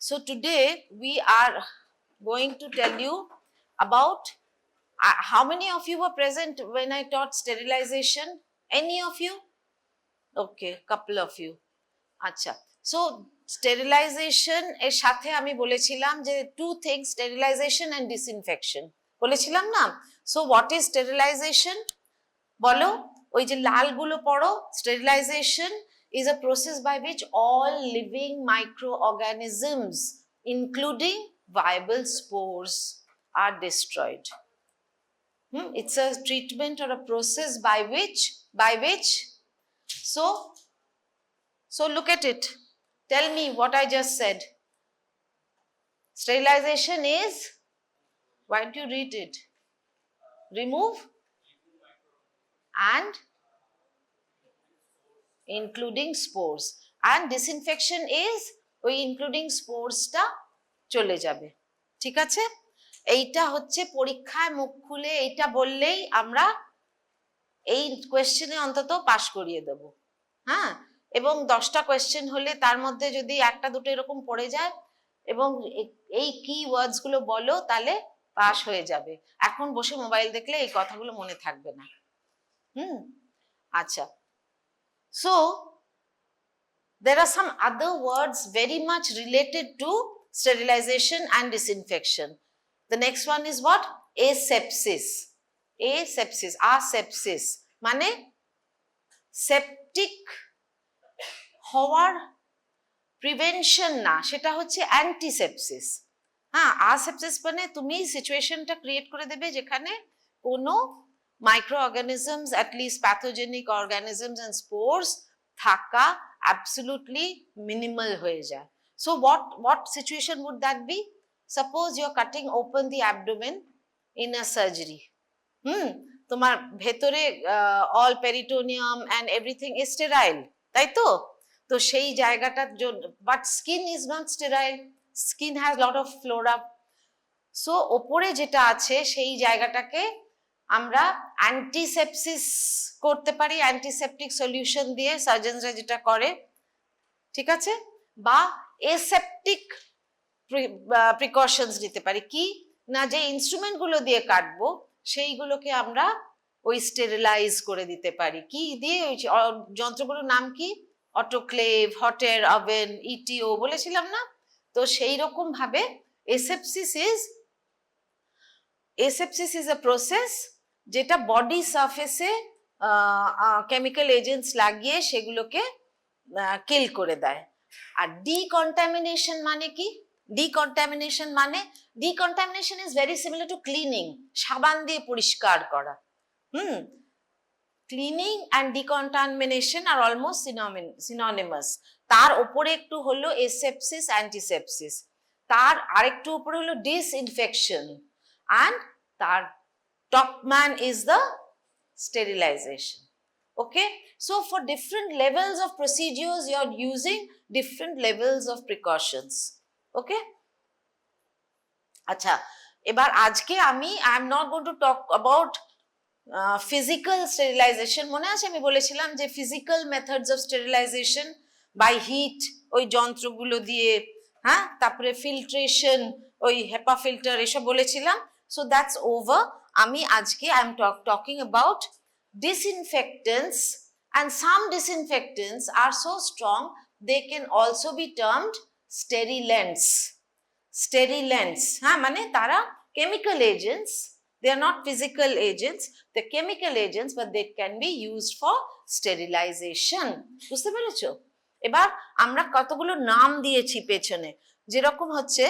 So today we are going to tell you about how many of you were present when I taught sterilization? Any of you? Okay, couple of you. আচ্ছা, so sterilization এর সাথে আমি বলেছিলাম যে two things, sterilization and disinfection বলেছিলাম না? So what is sterilization? বলো, ওই যে লালগুলো পড়ো, sterilization is a process by which all living microorganisms including viable spores are destroyed. It's a treatment or a process by which so look at it. Tell me what I just said. Sterilization is, why don't you read it? Remove and including spores. And disinfection is ওই including spores টা চলে যাবে। ঠিক আছে? এইটা হচ্ছে পরীক্ষায় মুখ খুলে এইটা বললেই আমরা এই কোয়েশ্চেনে অন্তত পাস করিয়ে দেব। হ্যাঁ, এবং 10টা কোয়েশ্চেন হলে তার মধ্যে যদি একটা দুটো এরকম পড়ে যায় এবং এই কি ওয়ার্ডস গুলো বলো তাহলে পাস হয়ে যাবে। এখন বসে মোবাইল দেখলে এই কথাগুলো মনে থাকবে না। আচ্ছা, so there are some other words very much related to sterilization and disinfection. The next one is what? Asepsis. Asepsis, asepsis মানে সেপটিক হওয়ার প্রিভেনশন না, সেটা হচ্ছে অ্যান্টিসেপসিস। হ্যাঁ, আসেপসিস মানে তুমি সিচুয়েশনটা ক্রিয়েট করে দেবে যেখানে কোনো microorganisms, at least pathogenic organisms and spores থাকা অ্যাবসলিউটলি মিনিমাল হয়ে যায়। So what situation would that be? Suppose you're cutting open the abdomen in a surgery. তোমার ভেতরে all peritoneum and everything is sterile, তাই তো? তো সেই জায়গাটার জন্য, but skin is not sterile. Skin has lot of flora. So ওপরে যেটা আছে সেই জায়গাটাকে আমরা অ্যান্টিসেপসিস করতে পারি, অ্যান্টিসেপটিক সলিউশন দিয়ে সার্জনরা যেটা করে, ঠিক আছে? বা এসেপটিক প্রিকশনস নিতে পারি। কি না, যে ইনস্ট্রুমেন্ট গুলো দিয়ে কাটবো সেইগুলোকে আমরা ওই স্টেরিলাইজ করে দিতে পারি। কি দিয়ে? ওই যন্ত্রগুলোর নাম কি? অটোক্লেভ, হট এয়ার ওভেন, ইটিও বলেছিলাম না? তো সেই রকম ভাবে asepsis is a process যেটা বডি সারফেসে কেমিক্যাল এজেন্টস লাগিয়ে সেগুলোকে কিল করে দেয়। আর ডিকন্টামিনেশন মানে কি? Decontamination is very similar to cleaning, সাবান দিয়ে পরিষ্কার করা। Cleaning and decontamination are almost synonymous. তার উপরে একটু হলো এসেপসিস, অ্যান্টিসেপসিস, তার আরেকটু উপরে হলো ডিসইনফেকশন, and তার top man is the sterilization. Okay, so for different levels of procedures you are using different levels of precautions. Okay, আচ্ছা, এবার আজকে I am not going to talk about physical sterilization. মনে আছে আমি বলেছিলাম যে physical methods of sterilization by heat, ওই যন্ত্রগুলো দিয়ে, হ্যাঁ, তারপরে ফিল্ট্রেশন, ওই হেপা ফিল্টার, এসব বলেছিলাম। So that's over. আমি আজকে I am talking about disinfectants, and some disinfectants are so strong they can also be termed sterilants. Sterilants, হ্যাঁ, মানে তারা chemical agents, they are not physical agents, they're chemical agents, but they can be used for sterilization. বুঝতে পেরেছো? এবার আমরা কতগুলো নাম দিয়েছি পেছনে, যেরকম হচ্ছে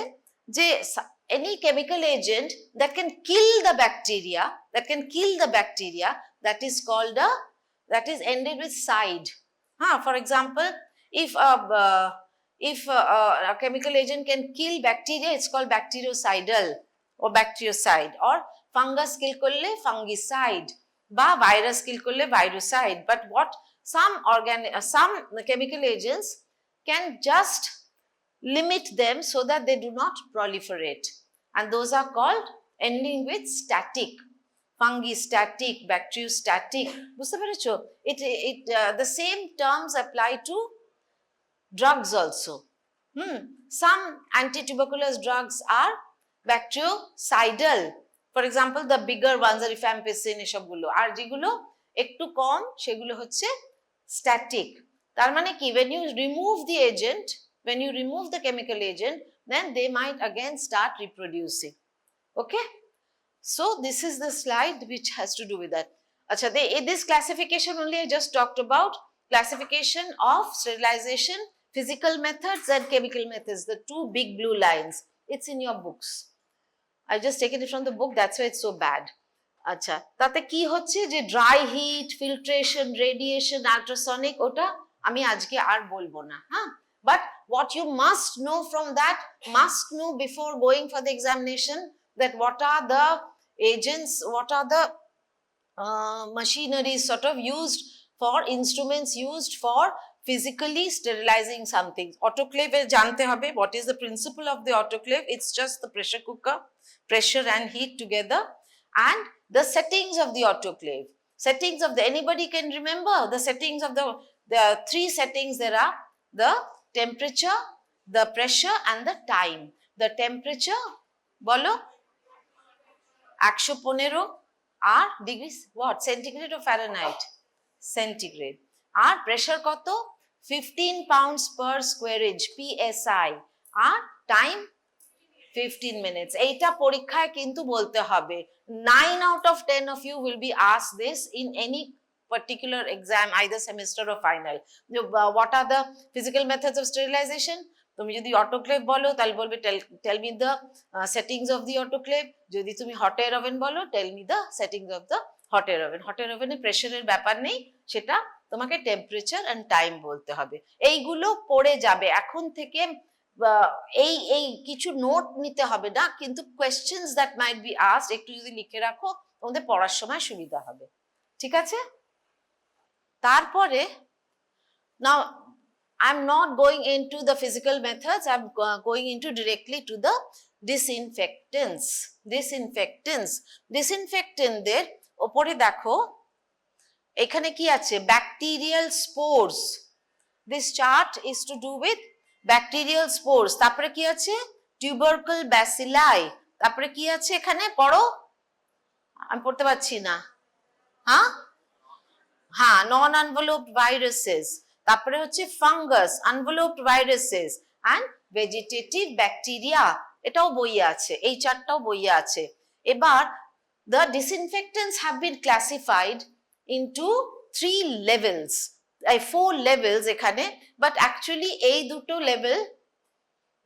যে any chemical agent that can kill the bacteria, that is called that is ended with side. For example, if a chemical agent can kill bacteria, it's called bactericidal or bactericide, or fungus kill korle fungicide, ba virus kill korle viruside. But what some chemical agents can just limit them so that they do not proliferate, and those are called ending with static. Fungistatic, bacteriostatic. বুঝতে পেরেছো? The same terms apply to drugs also. Some anti-tuberculous drugs are bactericidal. For example, the bigger ones are rifampicin এসবগুলো, আর যেগুলো একটু কম সেগুলো হচ্ছে static. তার মানে কি, when you remove the agent, when you remove the chemical agent, then they might again start reproducing. Okay, so this is the slide which has to do with that. Acha, this classification only I just talked about, classification of sterilization, physical methods and chemical methods, the two big blue lines. It's in your books. I just taken it from the book, that's why it's so bad. আচ্ছা, তাতে কি হচ্ছে যে dry heat, filtration, radiation, ultrasonic, ওটা আমি আজকে আর বলবো না, হ্যাঁ। But what you must know from that, must know before going for the examination, that what are the agents, what are the machineries sort of used for, instruments used for physically sterilizing something. Autoclave jante hobe, what is the principle of the autoclave? It's just the pressure cooker, pressure and heat together, and the settings of the autoclave. Settings of the, anybody can remember the settings of the three settings there are: the temperature, the pressure and the time. The temperature, bolo, 115 আর degree, what, centigrade ও Fahrenheit? Centigrade. আর pressure কত? 15 pounds per square inch, PSI। আর time 15 minutes। এইটা পরীক্ষায় কিন্তু বলতে হবে। 9 out of 10 of you will be asked this in any particular exam, either semester or final. What are the physical methods of sterilization? তুমি যদি autoclave বলো তাহলে বলবে tell me the settings of the autoclave. যদি তুমি hot air oven বলো, tell me the settings of the hot air oven. Hot air ওভেনে প্রেসারের ব্যাপার নেই, সেটা তোমাকে টেম্পারেচার এন্ড টাইম বলতে হবে। এইগুলো পড়ে যাবে এখন থেকে, এই কিছু নোট নিতে হবে না, কিন্তু questions that might be asked একটু যদি লিখে রাখো, তোমাদের পড়ার সময় সুবিধা হবে। ঠিক আছে? তারপরে now I'm not going into the physical methods, I'm going into directly to the disinfectants. Disinfectantদের উপরে দেখো এখানে কি আছে? Bacterial spores. This chart is to do with bacterial spores. তারপরে কি আছে? টিউবারকুল ব্যাসিলাই। তারপরে কি আছে এখানে? পড়ো, আমি পড়তে পারছি না। হ্যাঁ, নন আনভেলপড ভাইরাসেস। তারপরে হচ্ছে fungus, unenveloped viruses and vegetative bacteria. এটাও বইয়ে আছে, এই চারটাও বইয়ে আছে। এবার the disinfectants have been classified into 3 levels, 4 levels এখানে, বাট অ্যাকচুয়ালি এই দুটো লেভেল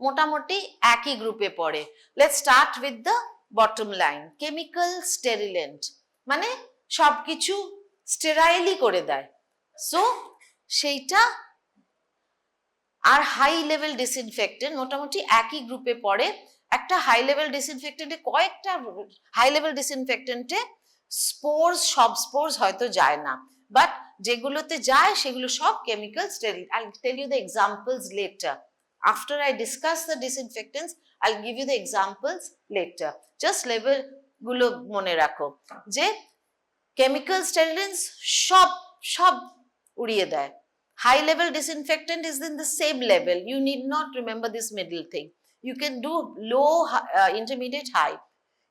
মোটামুটি একই গ্রুপে পড়ে। Let's start with the bottom line. Chemical sterilant মানে সবকিছু স্টেরাইলই করে দেয়, সো সেইটা। আর হাই লেভেল ডিসইনফেক্টেন্ট মোটামুটি একই গ্রুপে পড়ে। একটা হাই লেভেল ডিসইনফেক্টেন্টে, কয়েকটা হাই লেভেল ডিসইনফেক্টেন্টে স্পোর্স, সব স্পোর্স হয়তো যায় না, বাট যেগুলোতে যায় সেগুলো সব chemical sterile. I tell you the examples later. After I discuss the disinfectants, I'll give you the examples later. Just level গুলো মনে রাখো যে chemical sterilants সব উড়িয়ে দেয়। High level disinfectant is in the same level. You need not remember this middle thing. You can do low, intermediate, high.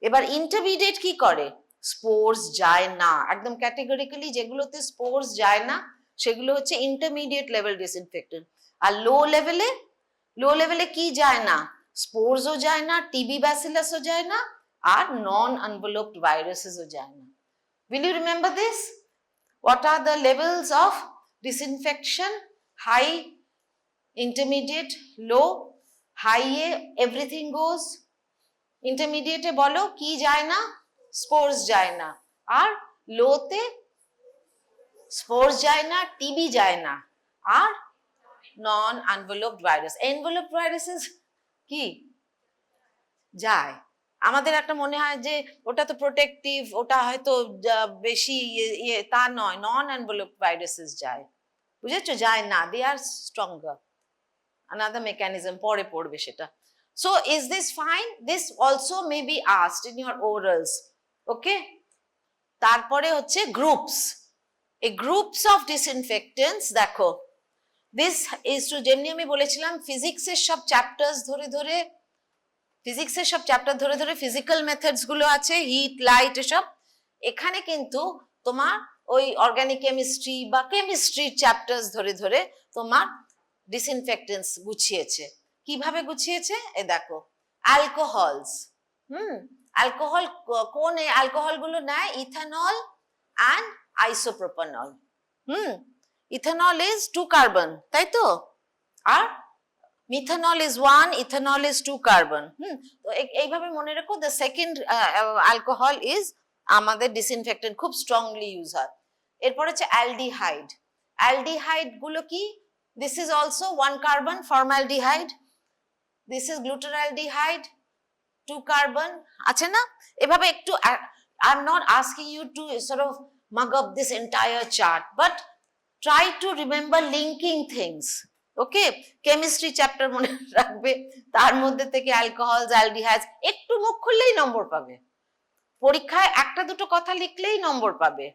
এবার intermediate কি করে? স্পোর্স যায় না, একদম ক্যাটেগরিক্যালি যেগুলোতে স্পোর্স যায় না সেগুলো হচ্ছে ইন্টারমিডিয়েট লেভেল ডিসইনফেক্টেন্ট। আর লো লেভেলে কি যায় না? স্পোর্সও যায় না, টিবি ব্যাসিলাসও যায় না, আর নন আনভেলপড ভাইরাসেসও যায় না। Will you remember this? What are the levels of disinfection? High, intermediate, low. High A everything goes. Intermediate এ বলো কি যায় না? স্পোর্স যায় না। আর লোতে স্পোর্স যায় না, টিবি যায় না, আর নন আনভেলপড ভাইরাস। এনভেলপড ভাইরাসেস কি যায়? আমাদের একটা মনে হয় যে ওটা তো প্রোটেক্টিভ, ওটা হয়তো বেশি তা নয়। নন এনভেলপড ভাইরাসেস যায়, বুঝেছো? যায় না, দে আর স্ট্রঙ্গার, আনাদার মেকানিজম, পরে পড়বে সেটা। So is this fine? This also may be asked in your orals. Okay? তারপরে হচ্ছে গ্রুপস। এই গ্রুপস অফ ডিসইনফেক্টেন্টস দেখো, দিস ইজ টু, যেমনি আমি বলেছিলাম ফিজিক্সের সব চ্যাপ্টার ধরে ধরে ফিজিক্যাল মেথডস গুলো আছে, হিট লাইট এসব, এখানে কিন্তু তোমার ওই অর্গানিক কেমিস্ট্রি বা কেমিস্ট্রির চ্যাপ্টার্স ধরে ধরে তোমার ডিসইনফেক্টেন্টস গুছিয়েছে। কিভাবে গুছিয়েছে এ দেখো, অ্যালকোহলস, অ্যালকোহল, কোন অ্যালকোহল গুলো নেয়? Ethanol and isopropanol. Ethanol is 2 carbon, তাই তো, আর methanol is 1, ethanol is 2 carbon. তো এইভাবে মনে রেখো, দ্য সেকেন্ড অ্যালকোহল ইজ আমাদের ডিসইনফেক্টেন্ট, খুব স্ট্রংলি ইউজ হয়। এরপর হচ্ছে অ্যালডিহাইড। অ্যালডিহাইড গুলো কি? This is also 1 carbon, formaldehyde. This is glutaraldehyde, 2 carbon, আছে না? এভাবে একটু, I am not asking you to sort of mug up this entire chart, but try to remember linking things. Okay, chemistry chapter মনে রাখবে, তার মধ্যে থেকে alcohols, aldehydes, একটু মুখ খুললেই নম্বর পাবে। পরীক্ষায় একটা দুটো কথা লিখলেই নম্বর পাবে,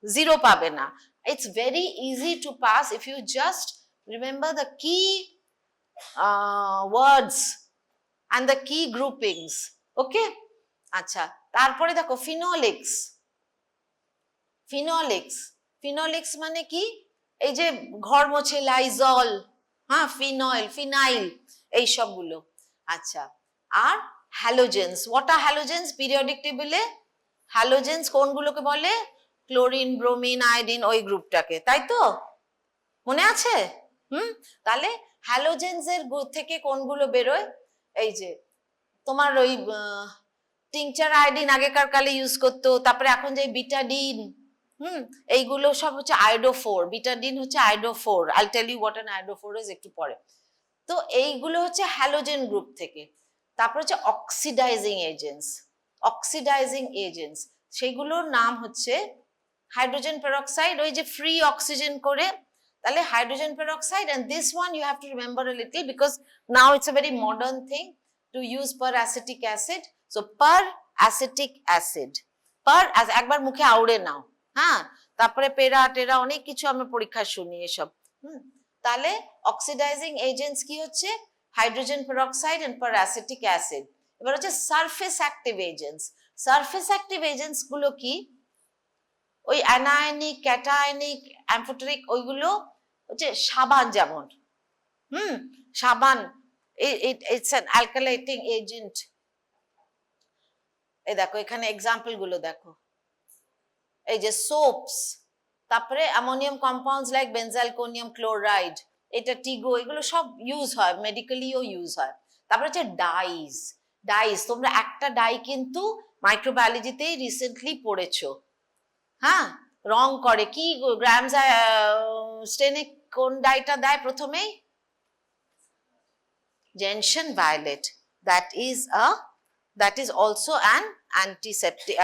0 পাবে না। It's very easy to pass if you just remember the key words and the কি গ্রুপিংস। ওকে, আচ্ছা, তারপরে দেখো ফিনোলিক্স। ফিনোলিক্স মানে কি? এই যে ঘর মোছে লাইজল, হ্যাঁ, ফিনাইল, এই সবগুলো। আচ্ছা, আর হ্যালোজেন্স। What are হ্যালোজেন্স? পিরিয়ডিক টেবিলে হ্যালোজেন্স কোনগুলোকে বলে? ক্লোরিন, ব্রোমিন, আয়োডিন, ওই গ্রুপটাকে, তাই তো, মনে আছে? তাহলে হ্যালোজেন্স এর থেকে কোনগুলো বেরোয়? এই যে তোমার ওই টিংচার আয়োডিন আগেকার কালে ইউজ করতো, তারপরে এখন যে বিটাডিন, এইগুলো সব হচ্ছে আয়োডোফোর। বিটাডিন হচ্ছে iodophor. I tell you what an iodophor is একটু পরে। তো এইগুলো হচ্ছে হ্যালোজেন গ্রুপ থেকে। তারপর হচ্ছে অক্সিডাইজিং এজেন্টস, সেগুলোর নাম হচ্ছে হাইড্রোজেন পেরক্সাইড, ওই যে ফ্রি অক্সিজেন করে। তাহলে hydrogen peroxide, and this one you have to remember a little because now it's a very modern thing to use peracetic acid. So peracetic acid, একবার মুখে আউড়ে নাও, হ্যাঁ, তারপরে পেরা টেরা অনেক কিছু আমরা পরীক্ষায় শুনি এসব। তাহলে অক্সিডাইজিং এজেন্টস কি হচ্ছে? Hydrogen peroxide and peracetic acid. এবার হচ্ছে surface active agents. Surface active agents গুলো কি? ওই অ্যানায়নিক, ক্যাটায়নিক, অ্যাম্ফোটেরিক, ওইগুলো হচ্ছে সাবান, যেমন সাবান, ইটস অ্যান অ্যালকালাইটিং এজেন্ট। এই দেখো এখানে এক্সাম্পল গুলো দেখো, এই যে সোপস, তারপরে অ্যামোনিয়াম কম্পাউন্ডস লাইক বেনজাইলকোনিয়াম ক্লোরাইড, এটা টিগো, এগুলো সব ইউজ হয়, মেডিকেলিও ইউজ হয়। তারপরে হচ্ছে ডাইস, তোমরা একটা ডাই কিন্তু মাইক্রোবায়োলজিতেই রিসেন্টলি পড়েছো, হ্যাঁ, রং করে কি? গ্রামস স্টেনে কোন ডাইটা দেয় প্রথমেই? Gentian violet, that is also an antiseptic,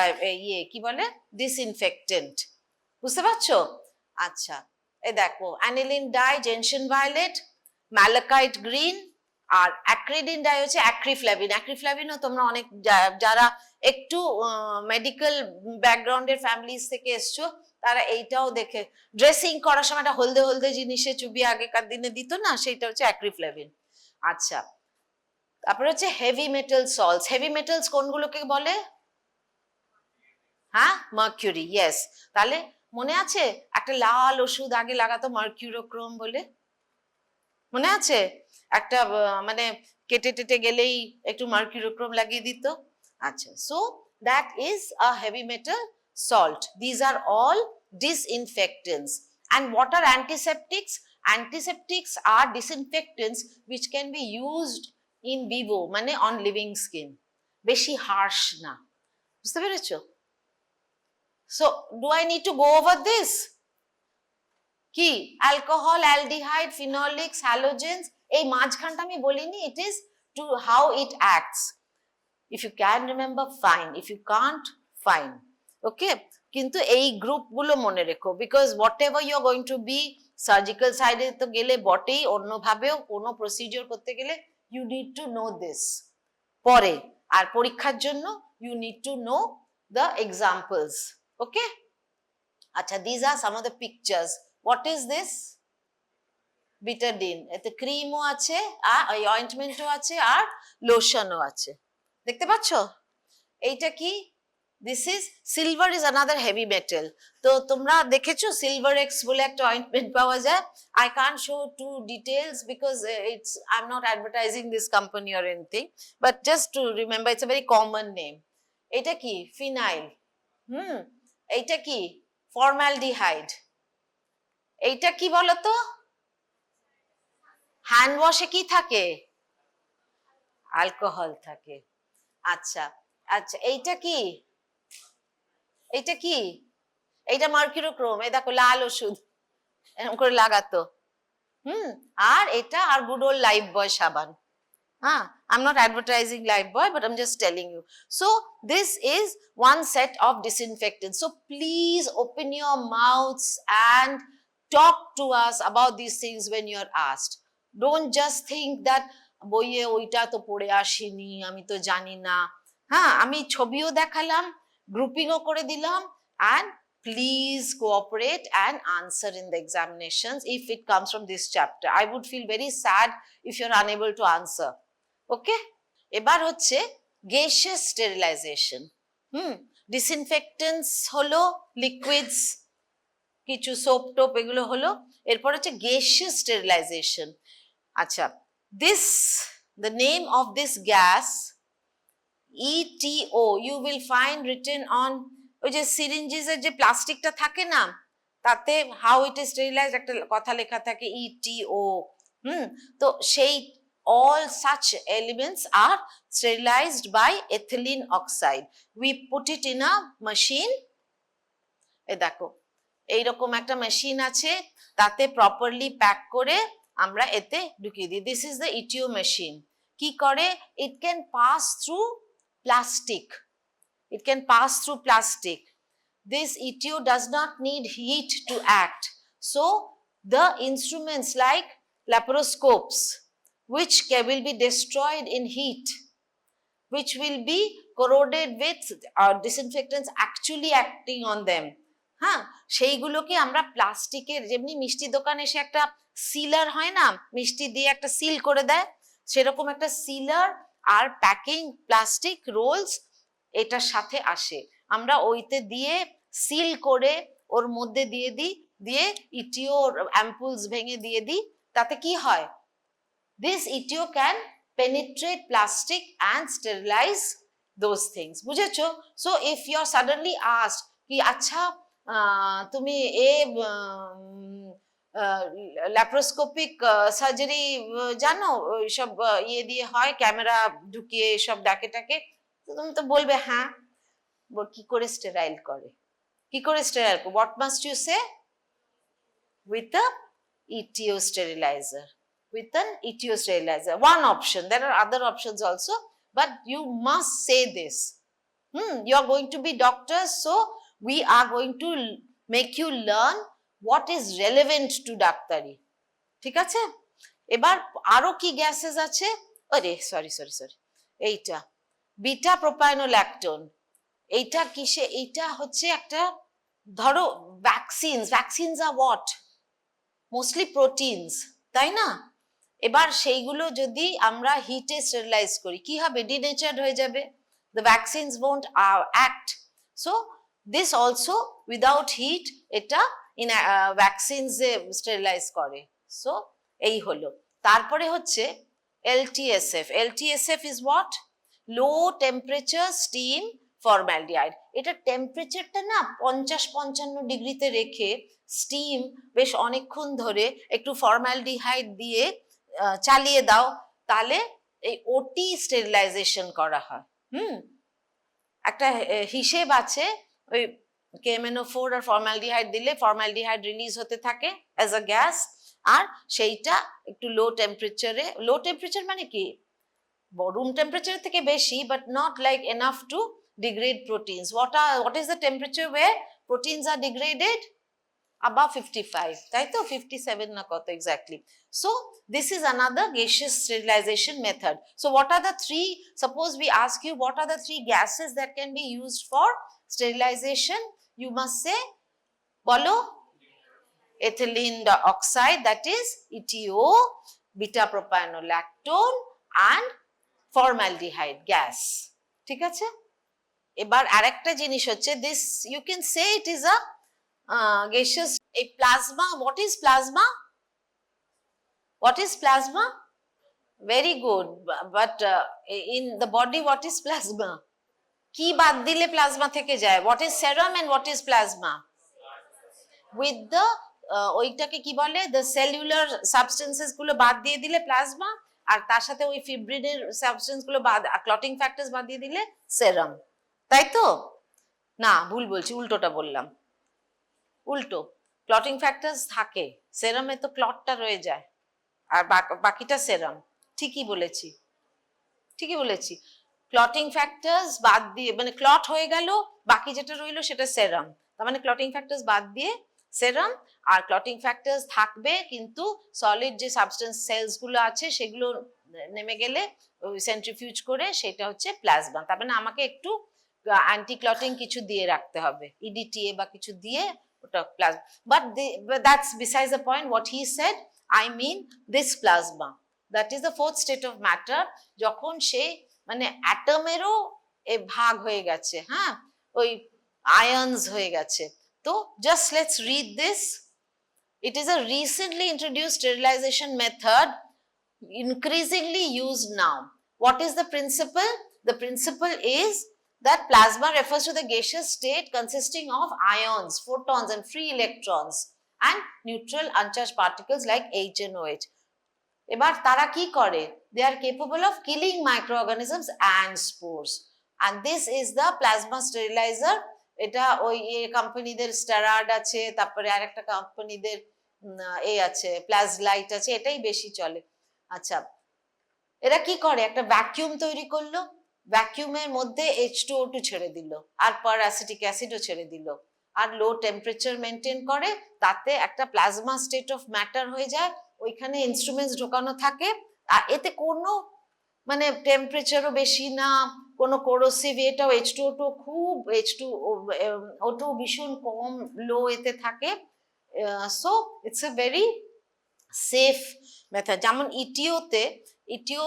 কি বলে, ডিসইনফেক্টেন্ট, বুঝতে পারছো? আচ্ছা, এই দেখো aniline die, Jensen violet, malachite green, আর অ্যাক্রিডিন ডাই হচ্ছে অ্যাক্রিফ্ল্যাভিন। অ্যাক্রিফ্ল্যাভিনও তোমরা অনেক যারা একটু মেডিকেল ব্যাকগ্রাউন্ডের ফ্যামিলিজ থেকে এসছো তারা এইটাও দেখে, ড্রেসিং করার সময় একটা হলদে হলদে জিনিসে চুবিয়ে আগেকার দিনে দিত না, সেইটা হচ্ছে অ্যাক্রিফ্ল্যাভিন। আচ্ছা, তারপরে হচ্ছে heavy metal salts. Heavy metals কোনগুলোকে বলে? হ্যাঁ, মার্কিউরি, ইয়েস। তাহলে মনে আছে একটা লাল ওষুধ আগে লাগাতো মার্কিউরোক্রোম বলে, মনে আছে? একটা মানে কেটে টেটে গেলেই একটু মার্কিউরোক্রোম লাগিয়ে দিত। আচ্ছা, so that is a heavy metal salt. These are all disinfectants. And what are antiseptics? Antiseptics are disinfectants which can be used in vivo, মানে on living skin, বেশি harsh না, বুঝতে পেরেছো? So do I need to go over this? কি? Alcohol, aldehyde, ফিনোলিক্স, হ্যালোজেন্স, এই মাঝখানটা আমি বলিনি, it is to how it acts. If you can remember, fine. If you can't, fine. Okay, কিন্তু এই গ্রুপগুলো মনে রেখো, because whatever you are going to be, surgical সাইডে তো গেলে বটেই, অন্যভাবেও কোনো প্রসিডিওর করতে গেলে you need to know this পরে, আর পরীক্ষার জন্য you need to know the examples. Okay, আচ্ছা, this are some of the pictures. What is this? Betadine, এতে ক্রিমও আছে আর ওই অয়েন্টমেন্টও আছে আর লোশনও আছে। দেখতে পাচ্ছ? এইটা কি? This is silver is another heavy metal. তো তোমরা দেখেছো সিলভার এক্স বলে একটা অয়েন্টমেন্ট পাওয়া যায়। I can't show too details because I'm not advertising this company or anything, but just to remember it's a very common name. এটা কি? Phenyl. এইটা কি? ফর্মালডিহাইড। এইটা কি বলতো? হ্যান্ড ওয়াশে কি থাকে? অ্যালকোহল থাকে। আচ্ছা আচ্ছা, এইটা কি? এইটা কি? এইটা মার্কিউরোক্রোম। এই দেখো লাল ওষুধ এরকম করে লাগাতো। আর এটা আর গুড ওল্ড লাইফবয় সাবান। I'm not advertising Lifebuoy, but I'm just telling you. So this is one set of disinfectants. So please open your mouths and talk to us about these things when you're asked. Don't just think that বইয়ে ওইটা তো পড়ে আসেনি, আমি তো জানি না। আমি ছবিও দেখালাম, গ্রুপিংও করে দিলাম, and please cooperate and answer in the examinations if it comes from this chapter. I would feel very sad if you're unable to answer. ওকে, এবার হচ্ছে gaseous sterilization. ডিসইনফেক্টেন্টস হলো, লিকুইডস, কিছু সোপ টোপ এগুলো হলো। এরপর হচ্ছে gaseous sterilization. আচ্ছা, this the name of this gas ETO you will find written on ওই যে সিরিঞ্জেস এর যে প্লাস্টিকটা থাকে না, তাতে how it is sterilized একটা কথা লেখা থাকে ETO। তো সেই all such elements are sterilized by ethylene oxide. We put it in a machine. এই দেখো এইরকম একটা মেশিন আছে, তাতে প্রপারলি প্যাক করে আমরা এতে ঢুকিয়ে দিই। This is the ETO machine. কি করে? It can pass through plastic. It can pass through plastic. This ETO does not need heat to act. So the instruments like laparoscopes, which will be destroyed in heat, which will be corroded with disinfectants actually acting on them. সেইগুলোকে আমরা প্লাস্টিকের, যেমনি মিষ্টি দোকানে এসে একটা সিলার হয় না, মিষ্টি দিয়ে একটা সিল করে দেয়, সেরকম একটা সিলার আর প্যাকিং প্লাস্টিক রোলস এটার সাথে আসে। আমরা ওইতে দিয়ে সিল করে ওর মধ্যে দিয়ে দিই, দিয়ে ইটিও অ্যাম্পুলস ভেঙে দিয়ে দিই। তাতে কি হয়? This ETO can penetrate plastic and sterilize those things. বুঝেছো? So if you're suddenly asked কি আচ্ছা তুমি ল্যাপ্রোস্কোপিক সার্জারি জানো, সব ইয়ে দিয়ে হয়, ক্যামেরা ঢুকিয়ে সব ডাকে, তুমি তো বলবে হ্যাঁ। কি করে স্টেরাইল করে? কি করে স্টেরাইল করে? What must you say? With a ETO sterilizer. With an ETO sterilizer. One option. There are other options also, but you must say this. You are going to be doctors, so we are going to make you learn what is relevant to ডাক্তারি। ঠিক আছে? এবার আরো কি gases আছে? আরে sorry, এইটা beta প্রোপাইনোল্যাকটোন। এইটা কিসে? এইটা হচ্ছে একটা, ধরো vaccines are what? Mostly proteins, তাই না? এবার সেইগুলো যদি আমরা হিটে স্টেরিলাইজ করি, কি হবে? ডিনেচার্ড হয়ে যাবে। The vaccines won't act. So this also without heat এটা vaccines sterilize করে। So এই হলো। তারপরে হচ্ছে LTSF. LTSF is what? Low temperature steam formaldehyde. এটা টেম্পারেচারটা না 50-55 ডিগ্রিতে রেখে স্টিম বেশ অনেকক্ষণ ধরে একটু ফর্মালডিহাইড দিয়ে চালিয়ে দাও, তাহলে এই ওটি স্টেরিলাইজেশন করা হয়। একটা হিসেব আছে, ওই KMNO4 আর ফর্মালডিহাইড দিলে ফর্মালডিহাইড রিলিজ হতে থাকে অ্যাজ আ গ্যাস, আর সেইটা একটু লো টেম্পারেচার মানে কি রুম টেম্পারেচার থেকে বেশি, but not like enough to degrade proteins. What is the temperature where proteins are degraded? Above 55, তাই তো? 57 না কত exactly. So this is another gaseous sterilization method. So what are the three, suppose we ask you what are the three gases that can be used for sterilization? You must say, bolo, ethylene oxide, that is ETO, beta propanolactone and formaldehyde gas. ঠিক আছে? এবার আরেকটা জিনিস হচ্ছে this you can say it is a gaseous a plasma. What is plasma? What is plasma? Very good, but in the body what is plasma? কি বাদ দিলে plasma থেকে যায়? What is serum and what is plasma? With the ওইটাকে কি বলে, the cellular substances গুলো বাদ দিয়ে দিলে প্লাজমা, আর তার সাথে ওই ফিব্রিনের সাবস্টেন্স গুলো বাদ, ক্লটিং ফ্যাক্টরস বাদ দিয়ে দিলে সেরাম, তাই তো? না, ভুল বলছি, উল্টোটা বললাম, উল্টো। ক্লটিং ফ্যাক্টরস থাকে, সেরামে তো ক্লটটা রয়ে যায়, আর বাকিটা সেরাম। ঠিকই বলেছি, ঠিকই বলেছি। ক্লটিং ফ্যাক্টরস বাদ দিয়ে, মানে ক্লট হয়ে গেল, বাকি যেটা রইলো সেটা সেরাম। তার মানে ক্লটিং ফ্যাক্টরস বাদ দিয়ে সেরাম, আর ক্লটিং ফ্যাক্টরস থাকবে কিন্তু সলিড যে সাবস্টেন্স সেলস গুলো আছে সেগুলো নেমে গেলে সেন্ট্রিফিউজ করে সেটা হচ্ছে প্লাজমা। তার মানে আমাকে একটু অ্যান্টি ক্লটিং কিছু দিয়ে রাখতে হবে, ইডিটিএ বা কিছু দিয়ে ওটা plasma. But that's besides the point. What he said, I mean this plasma, that is the fourth state of matter, যখন সে মানে অ্যাটমেরও এ ভাগ হয়ে গেছে, হ্যাঁ, ওই আয়নস হয়ে গেছে। তো just let's read this. It is a recently introduced sterilization method increasingly used now. What is the principle? The principle is that plasma refers to the gaseous state consisting of ions, photons and free electrons and neutral uncharged particles like H and OH. এবার তারা কি করে? They are capable of killing microorganisms and spores, and this is the plasma sterilizer. এটা ওই কোম্পানিদের স্টেরার্ড আছে, তারপরে আরেকটা কোম্পানিদের এই আছে প্লাজলাইট আছে, এটাই বেশি চলে। আচ্ছা, এরা কি করে? একটা ভ্যাকিউম তৈরি করলো, ভ্যাকিউমের মধ্যে H2O2 ছেড়ে দিল, আর অ্যাসিটিক অ্যাসিডও ছেড়ে দিল, আর লো টেম্পারেচার মেনটেন করে, তাতে একটা প্লাজমা স্টেট অফ ম্যাটার হয়ে যায়। ওইখানে ইনস্ট্রুমেন্টস ঢোকানো থাকে, আর এতে কোনো মানে টেম্পারেচারও বেশি না, কোনো কোরোসিভ, এটাও H2O2 খুব H2O2 ভীষণ কম লো এতে থাকে। So it's a very safe method. যেমন ইটিওতে, ইটিও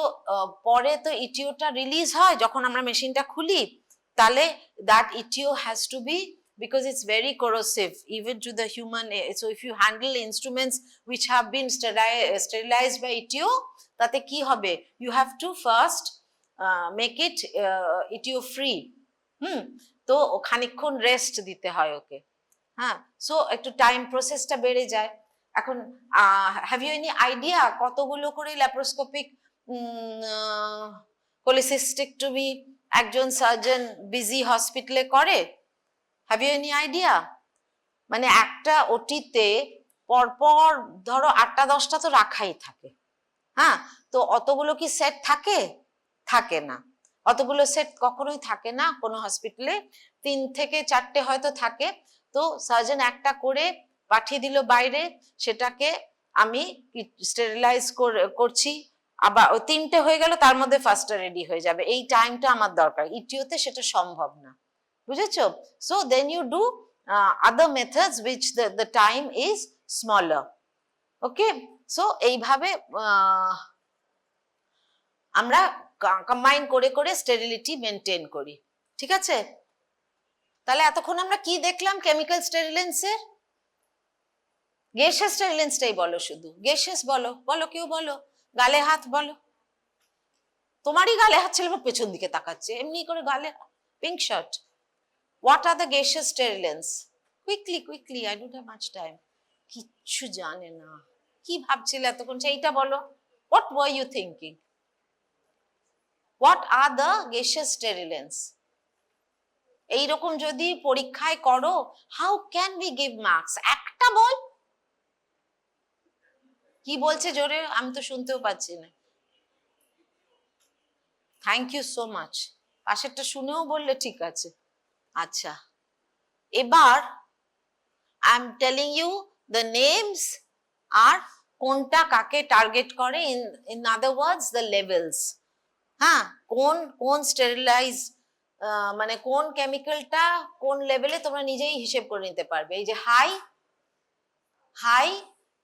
পরে তো ইটিওটা রিলিজ হয় যখন আমরা মেশিনটা খুলি, তাহলে that ETO has to be, because it's very corrosive even to the human. So if you handle instruments which have been sterilized by ETO, তাতে কি হবে? You have to first make it ETO free. তো খানিকক্ষণ rest দিতে হয় ওকে, হ্যাঁ, so একটু time প্রসেসটা বেড়ে যায়। এখন হ্যাভ ইউ এনি আইডিয়া কতগুলো করে ল্যাপ্রোস্কোপিক কোলিসিস্টেক্টমি একজন সার্জন বিজি হসপিটালে করে? Have you any idea? মানে একটা ওটিতে পরপর ধরো 8টা-10টা তো রাখাই থাকে, হ্যাঁ, তো অতগুলো কি সেট থাকে? থাকে না, অতগুলো সেট কখনোই থাকে না কোনো হসপিটালে, 3 থেকে 4টে হয়তো থাকে। তো সার্জন একটা করে পাঠিয়ে দিল বাইরে, সেটাকে আমি স্টেরিলাইজ করছি, আবার 3টে হয়ে গেল, তার মধ্যে ফার্স্টটা রেডি হয়ে যাবে, এই টাইমটা আমার দরকার। ইটিওতে সেটা সম্ভব না, বুঝেছো? So then you do other methods which the time is smaller. Okay, so এইভাবে আমরা কম্বাইন করে করে স্টেরিলিটি মেনটেন করি, ঠিক আছে? তাহলে এতক্ষণ আমরা কি দেখলাম? কেমিক্যাল স্টেরিলেন্সের, গ্যাসিয়াস স্টেরিলেন্সটাই বলো, শুধু গ্যাসিয়াস বলো, বলো, কেউ বলো, গালে হাত বলো। তোমারই গালে হাত ছিল, পেছন দিকে তাকাচ্ছে এমনি করে, গালে pink shirt. What are the gaseous sterilants? Quickly, quickly, I don't have much time. কিচ্ছু জানে না, কি ভাবছিলে এতক্ষণ সেইটা বলো। What were you thinking? What are the gaseous sterilants? এইরকম যদি পরীক্ষায় করো, how can we give marks? একটা বল, কি বলছে জোরে, আমি তো শুনতেও পাচ্ছি না। থ্যাংক ইউ সো মাচ, পাশেরটা শুনেও বললে ঠিক আছে। আচ্ছা, এবার I am telling you the names, আর কোনটা কাকে টার্গেট করে, in other words the levels. হ্যাঁ, কোন কোন স্টেরিলাইজ মানে কোন কেমিক্যালটা কোন লেভেলে তোমরা নিজেই হিসেব করে নিতে পারবে। এই যে হাই, হাই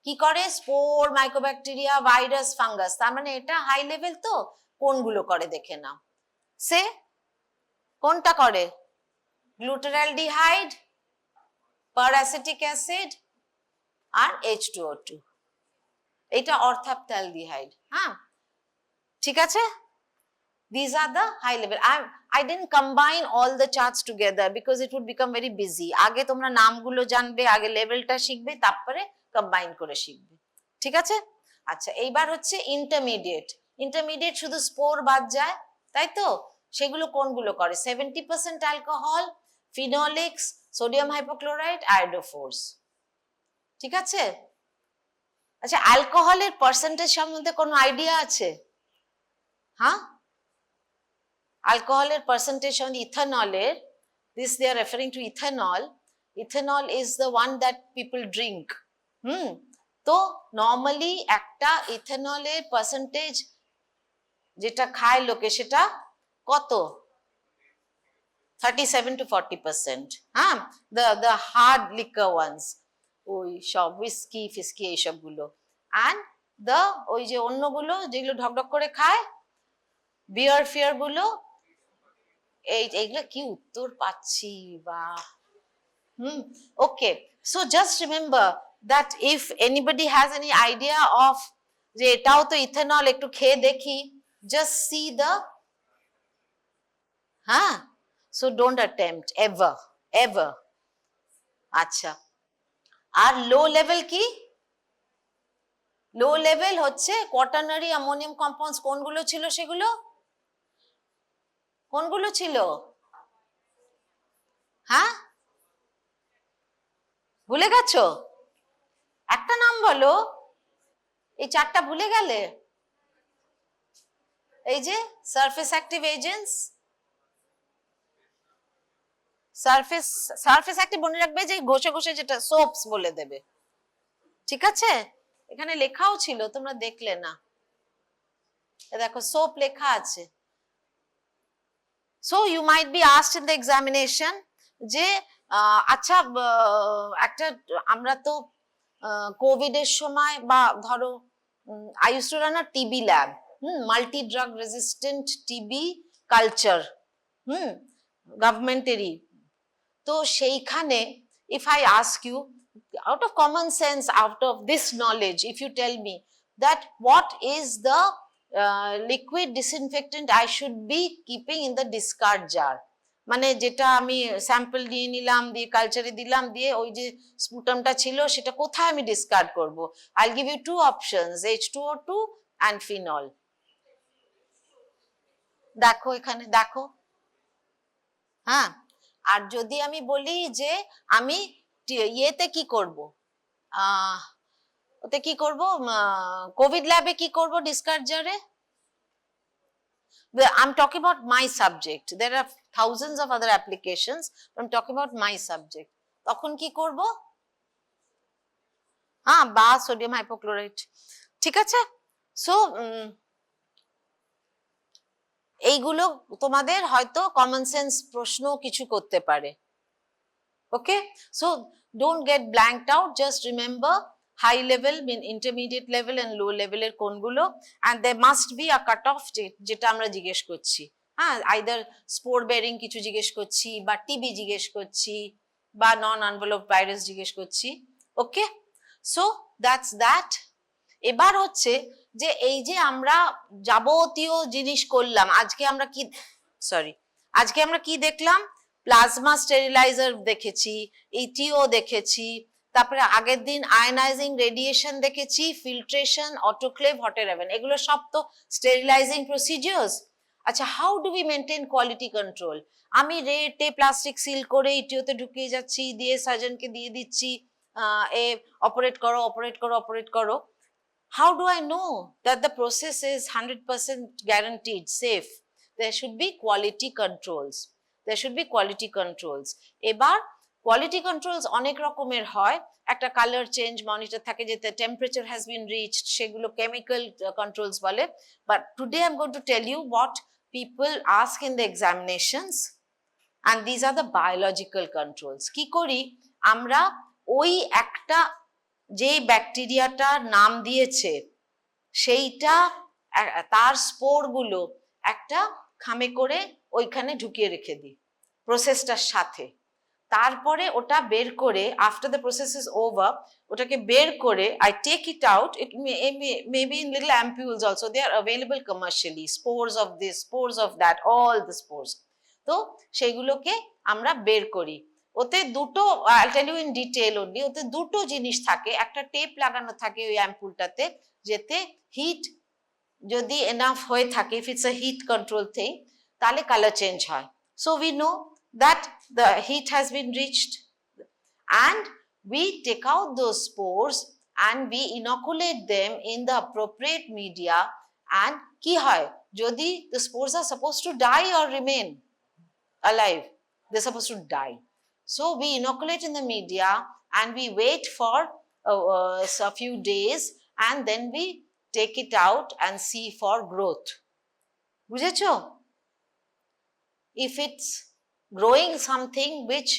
কি করে, স্পোর, মাইক্রোব্যাকটেরিয়া, ভাইরাস, ফাঙ্গাস, তার মানে এটা হাই লেভেল। তো কোনগুলো করে দেখে নাও। সে কোনটা করে, গ্লুটারালডিহাইড, পারঅ্যাসিটিক অ্যাসিড আর H2O2, এটা অর্থাপটালডিহাইড। হ্যাঁ ঠিক আছে, these are the high level. I didn't combine all the charts together because it would become very busy. আগে তোমরা নামগুলো জানবে, আগে লেভেলটা শিখবে, তারপরে কম্বাইন করে শিখবে, ঠিক আছে। আচ্ছা এইবার হচ্ছে ইন্টারমিডিয়েট। ইন্টারমিডিয়েট শুধু স্পোর বাদ যায়, তাই তো, সেগুলো কোনগুলো করে, 70% অ্যালকোহল, ফিনোলিক্স, সোডিয়াম হাইপোক্লোরাইড, আয়োডোফোর্স, ঠিক আছে। আচ্ছা অ্যালকোহলের পার্সেন্টেজ সম্বন্ধে কোনো আইডিয়া আছে? হ্যাঁ, alcohol percentage on ethanol, this they are referring to ethanol. Ethanol is the one that people drink. তো normally একটা ethanol percentage যেটা খায় লোকে সেটা কত, 37 to 40%। হ্যাঁ, the hard liquor ones, ওই সব whiskey ফিস্কি এইসব গুলো, and the ওই যে অন্যগুলো যেগুলো ঢকঢক করে খায়, বিয়ার ফিয়ার গুলো, এইগুলো কি উত্তর পাচ্ছি বা। Okay, so just remember that if anybody has any idea of যে এটাও তো ইথেনল, একটু খেয়ে দেখি, জাস্ট সি দ্য, হ্যাঁ, so don't attempt ever ever. আচ্ছা, আর লো লেভেল কি, লো লেভেল হচ্ছে কোয়াটার্নারি অ্যামোনিয়াম কম্পাউন্ডস, কোনগুলো ছিল সেগুলো, কোনগুলো ছিল, হ্যাঁ ভুলে গেছো, একটা নাম বলো, এই চারটা ভুলে গেলে, এই যে surface active agents, surface active মনে রাখবে যে ঘষে ঘষে যেটা সোপস বলে দেবে, ঠিক আছে, এখানে লেখাও ছিল তোমরা দেখলে না, দেখো সোপ লেখা আছে। So you might be asked in the examination যে আচ্ছা একটা, আমরা তো কোভিড এর সময় বা ধরো I used to run a TB lab, multi drug resistant TB culture, গভর্নমেন্টেরই। তো সেইখানে if I ask you out of common sense, out of this knowledge, if you tell me that what is the liquid disinfectant I should be keeping in the discard jar, মানে যেটা আমি sample নিয়ে নিলাম, দিয়ে কালচারে দিলাম, দিয়ে ওই যে স্পুটামটা ছিল সেটা কোথায় আমি ডিসকার্ড করব, I'll give you two options, H2O2 and phenol। দেখো এখানে দেখো, হ্যাঁ, আর যদি আমি বলি যে আমি ইয়েতে কি করব, ওতে কি করব, কোভিড ল্যাবে কি করব ডিসকার্ড জারে, I'm talking about my subject, there are thousands of other applications, but I'm talking about my subject, তখন কি করব, হ্যাঁ, বা সোডিয়াম হাইপোক্লোরাইট, ঠিক আছে। সো এইগুলো তোমাদের হয়তো কমন সেন্স প্রশ্ন কিছু করতে পারে, okay. So don't get blanked out, just remember high level, intermediate level and low লেভেলের কোনগুলো, and they must be a cut off, যেটা আমরা জিজ্ঞেস করছি, হ্যাঁ, আইদার স্পোর বেরিং কিছু জিজ্ঞেস করছি, বা টিবি জিজ্ঞেস করছি, বা নন আনভেলপ ভাইরাস জিজ্ঞেস করছি, ওকে। So that's that. এবার হচ্ছে যে এই যে আমরা যাবতীয় জিনিস করলাম, আজকে আমরা কি, সরি, আজকে আমরা কি দেখলাম, প্লাজমা স্টেরিলাইজার দেখেছি, ইটিও দেখেছি, তারপরে আগের দিন আয়নাইজিং রেডিয়েশন দেখেছি, ফিল্ট্রেশন, অটোক্লেভ, হট এর ওভেন, এগুলো সব তো স্টেরিলাইজিং প্রসিডিওরস। আচ্ছা, how do we maintain quality control, আমি রেটে প্লাস্টিক সিল করে ইটিওতে ঢুকিয়ে যাচ্ছি, দিয়ে সার্জনকে দিয়ে দিচ্ছি, এ অপারেট করো অপারেট করো অপারেট করো, how do I know that the process is 100% guaranteed safe? There should be quality controls, there should be quality controls। এবার কোয়ালিটি কন্ট্রোলস অনেক রকমের হয়, একটা কালার চেঞ্জ মনিটর থাকে, যেতে টেম্পারেচার হ্যাজ বিন রিচড, সেগুলো কেমিক্যাল কন্ট্রোলস বলে। But today I am going to tell you what people ask in the examinations, and these are the biological controls। কি করি আমরা, ওই একটা যে ব্যাকটেরিয়াটার নাম দিয়েছে সেইটা তার স্পোরগুলো একটা খামে করে ওইখানে ঢুকিয়ে রেখে দিই প্রসেসটার সাথে। তারপরে ওটা বের করে after the process is over ওটাকে বের করে I take it out, it may be in little ampoules also, they are available commercially, spores of this, spores of that, all the spores. তো সেইগুলোকে আমরা বের করি। ওতে দুটো, I tell you in detail only, ওতে দুটো জিনিস থাকে। একটা টেপ লাগানো থাকে ওই অ্যাম্পুলটাতে, যেতে হিট যদি এনাফ হয়ে থাকে, if it's a heat control thing, তাহলে কালার চেঞ্জ হয়। So we know that the heat has been reached, and we take out those spores and we inoculate them in the appropriate media. And ki hoy jodi the spores are supposed to die or remain alive, they're supposed to die, so we inoculate in the media and we wait for a few days and then we take it out and see for growth. বুঝেছো? If it's growing something which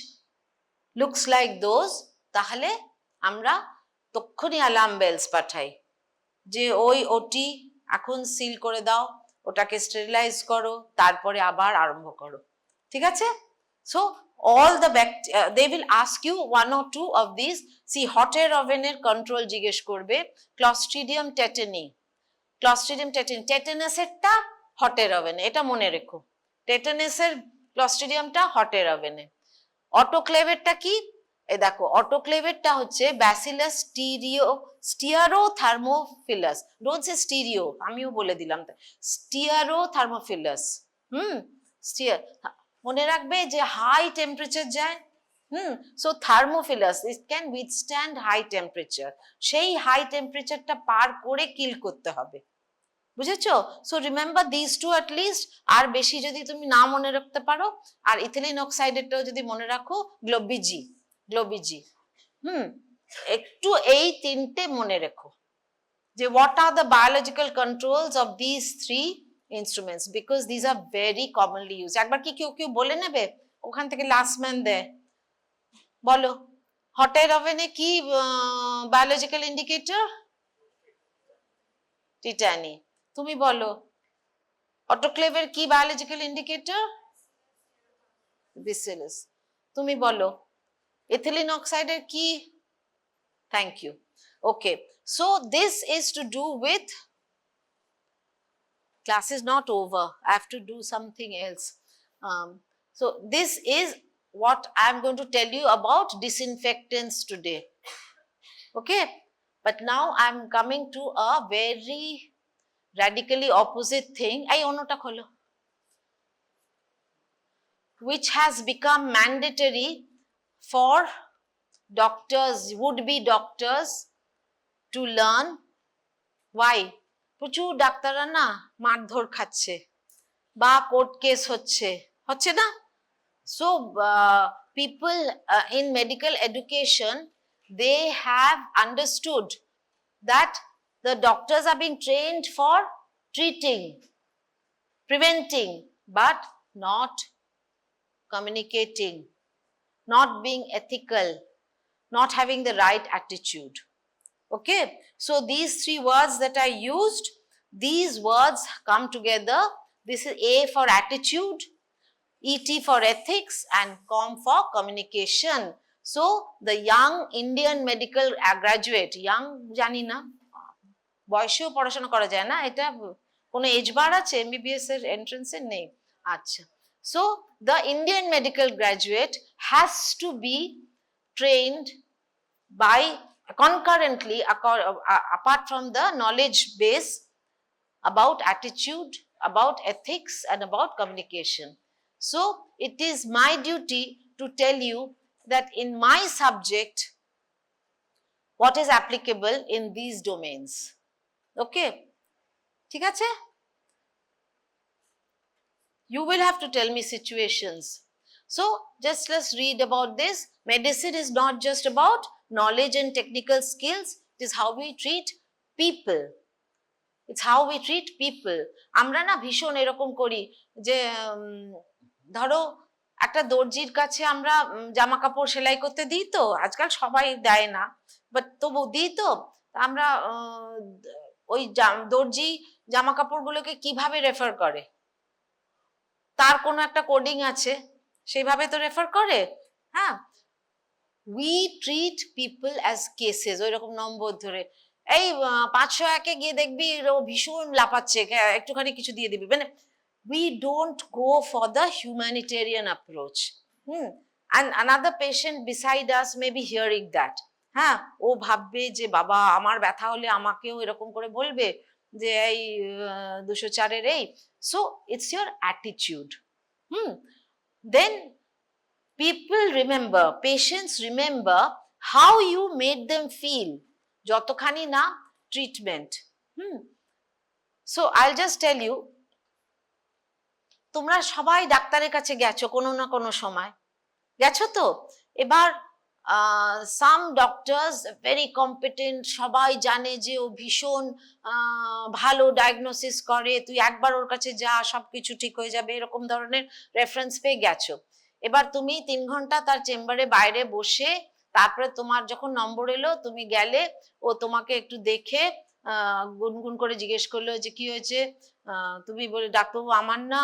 looks like those, তাহলে আমরা তক্ষুনি alarm bells পাঠাই যে ওই ওটি এখন seal করে দাও, ওটাকে স্টেরিলাইজ করো, তারপরে আবার আরম্ভ করো। ঠিক আছে? So all the they will ask you one or two of these. See, hot air oven এর কন্ট্রোল জিজ্ঞেস করবে, ক্লস্ট্রিডিয়াম টেটানি, ক্লস্ট্রিডিয়াম টেটানি, টেটানাসেরটা হট এর ওভেনে, এটা মনে রেখো, টেটানাসের ক্লস্ট্রিডিয়ামটা হট এর ওভেনে। অটোক্লেভেরটা কি? এই দেখো, অটোক্লেভেরটা হচ্ছে Bacillus stearothermophilus, don't say stereo, আমিও বলে দিলাম, স্টিয়ারোথার্মোফিলাস। মনে রাখবে যে হাই টেম্পারেচার যায়, so thermophilus, it can withstand high temperature, সেই হাই টেম্পারেচারটা পার করে কিল করতে হবে। বুঝেছো? So remember this two at least, আর বেশি যদি তুমি না মনে রাখতে পারো, আর ইথিলিন অক্সাইডেরটাও যদি মনে রাখো, গ্লোবিজি, গ্লোবিজি। একটু এই তিনটে মনে রেখো যে what are the biological controls of these three instruments, because these are very commonly used. একবার কি কেউ কেউ বলে নেবে ওখান থেকে, লাস্ট ম্যান দেয়, বলো হট এর ওভেনে কি বায়োলজিক্যাল ইন্ডিকেটর? টিটানি। তুমি বলো অটোক্লেভের কি বায়োলজিক্যাল ইন্ডিকেটর? ব্যাসিলাস। তুমি বলো ইথিলিন অক্সাইডের কি? Thank you. Okay, so this is to do with, class is not over, I have to do something else. So this is what I'm going to tell you about disinfectants today. Okay, but now I'm coming to a very radically opposite thing. Ai onota kholo, which has become mandatory for doctors, would-be doctors, to learn. Why? প্রচুর ডাক্তাররা না মারধর খাচ্ছে বা court case হচ্ছে না। So people in medical education, they have understood that the doctors are being trained for treating, preventing, but not communicating, not being ethical, not having the right attitude. Okay, so these three words that I used, these words come together. This is A for attitude, ET for ethics, and COM for communication. So the young Indian medical graduate, young জানি না, বয়সেও পড়াশোনা করা যায় না, এটা কোনো age বার আছে MBBS এর এন্ট্রান্স এর? নেই। আচ্ছা, so the Indian medical graduate has to be trained by concurrently, apart from the knowledge base, about attitude, about ethics, and about communication. So it is my duty to tell you that in my subject, what is applicable in these domains. Okay, ঠিক আছে? You will have to tell me situations. So just let's read about this. Medicine is not just about knowledge and technical skills, it is how we treat people. It's how we treat people. আমরা না ভীষণ এরকম করি যে ধরো একটা দর্জির কাছে আমরা জামা কাপড় সেলাই করতে দিই তো, আজকাল সবাই দেয় না, বাট তবু দিই তো। আমরা ওই দর্জি জামা কাপড়গুলোকে কিভাবে রেফার করে? তার কোনো একটা কোডিং আছে, সেইভাবে তো রেফার করে। হ্যাঁ, we treat people as cases, ওই রকম নম্বর ধরে। এই 501-এ গিয়ে দেখবি ও ভীষণ লাফাচ্ছে, একটুখানি কিছু দিয়ে দিবি, মানে we don't go for the humanitarian approach. And another patient beside us may be hearing that. হ্যাঁ, ও ভাববে যে বাবা আমার ব্যথা হলে আমাকেও এরকম করে বলবে যে এই 204-এর এই। So it's your attitude. Then people remember, patients remember how you made them feel, যতখানি না treatment. So I'll just tell you, তোমরা সবাই ডাক্তারের কাছে গেছো কোনো না কোনো সময়, গেছো তো? এবার সাম ডক্টরস ভেরি কম্পিটেন্ট, সবাই জানে যে ও ভীষণ ভালো ডায়াগনোসিস করে, তুই একবার ওর কাছে যা সবকিছু ঠিক হয়ে যাবে, এরকম ধরনের রেফারেন্স পেয়ে গেছো। এবার তুমি 3 ঘন্টা তার চেম্বারে বাইরে বসে, তারপরে তোমার যখন নম্বর এলো তুমি গেলে, ও তোমাকে একটু দেখে গুনগুন করে জিজ্ঞেস করলো যে কি হয়েছে। তুমি বলে ডাক্তারবাবু আমার না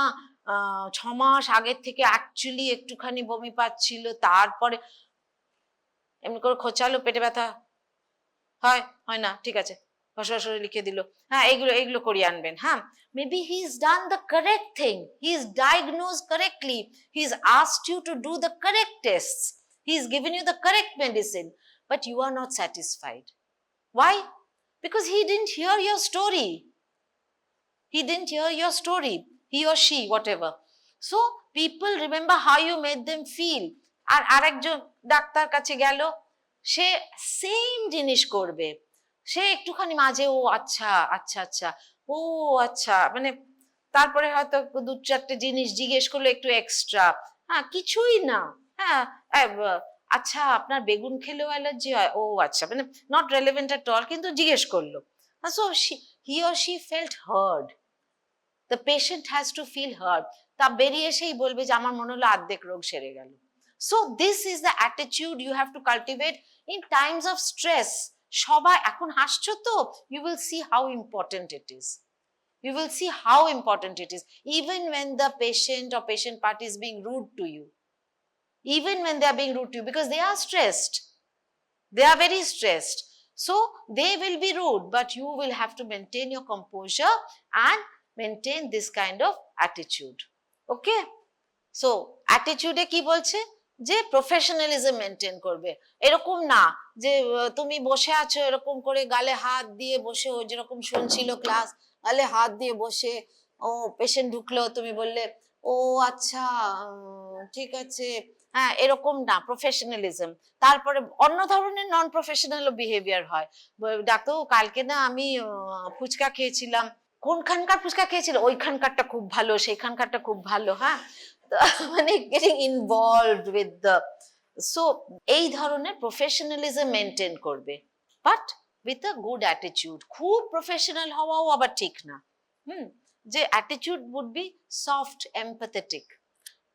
6 মাস আগের থেকে অ্যাকচুয়ালি একটুখানি বমি পাচ্ছিল, তারপরে এমনি করে খোঁচালো, পেটে ব্যথা হয় হয় না, ঠিক আছে সরাসরি লিখে দিল, হ্যাঁ এইগুলো করিয়ে আনবেন। হ্যাঁ, maybe he's done the correct thing, he's diagnosed correctly, he's asked you to do the correct tests, he's given you the correct medicine, but you are not satisfied. Why? Because he didn't hear your story. He didn't hear your story, he or she, whatever. So people remember how you made them feel. আর আরেকজন doctor কাছে গেল, সে same জিনিস করবে, সে একটুখানি মাঝে ও আচ্ছা আচ্ছা আচ্ছা ও আচ্ছা, মানে তারপরে হয়তো 2-4টে জিনিস জিজ্ঞেস করলো একটু এক্সট্রা, হ্যাঁ কিছুই না, হ্যাঁ আচ্ছা আপনার বেগুন খেলেও অ্যালার্জি হয়, ও আচ্ছা, মানে নট রেলেভেন্ট এট অল, কিন্তু জিজ্ঞেস করলো। So he or she felt heard. The patient has to feel heard. তা বেরিয়ে এসেই বলবে যে আমার মনে হলো অর্ধেক রোগ সেরে গেল। So this is the attitude you have to cultivate in times of stress. সবাই এখন হাসছো তো, you will see how important it is. You will see how important it is, even when the patient or patient party is being rude to you. Even when they are being rude to you, because they are stressed. They are very stressed. So they will be rude, but you will have to maintain your composure and maintain this kind of attitude. Okay? So attitude এ কি বলছে যে professionalism maintain করবে, এরকম না যে তুমি বসে আছো এরকম করে গালে হাত দিয়ে বসে, ও যেরকম শুনছিল ক্লাস, গালে হাত দিয়ে বসে, ও পেশেন্ট ঢুকলো তুমি বললে ও আচ্ছা ঠিক আছে, হ্যাঁ এরকম না প্রফেশনালিজম। তারপরে অন্য ধরনের নন প্রফেশনাল বিহেভিয়ার হয়, ডাক্তার কালকে না আমি ফুচকা খেয়েছিলাম, কোনখানকার ফুচকা খেয়েছিল, ওইখানকারটা খুব ভালো, সেইখানকারটা খুব ভালো, হ্যাঁ মানে getting involved with the, so এই ধরনের প্রফেশনালিজম মেনটেন করবে, but with a good attitude. খুব প্রফেশনাল হওয়াও আবার ঠিক না, যে attitude would be soft empathetic.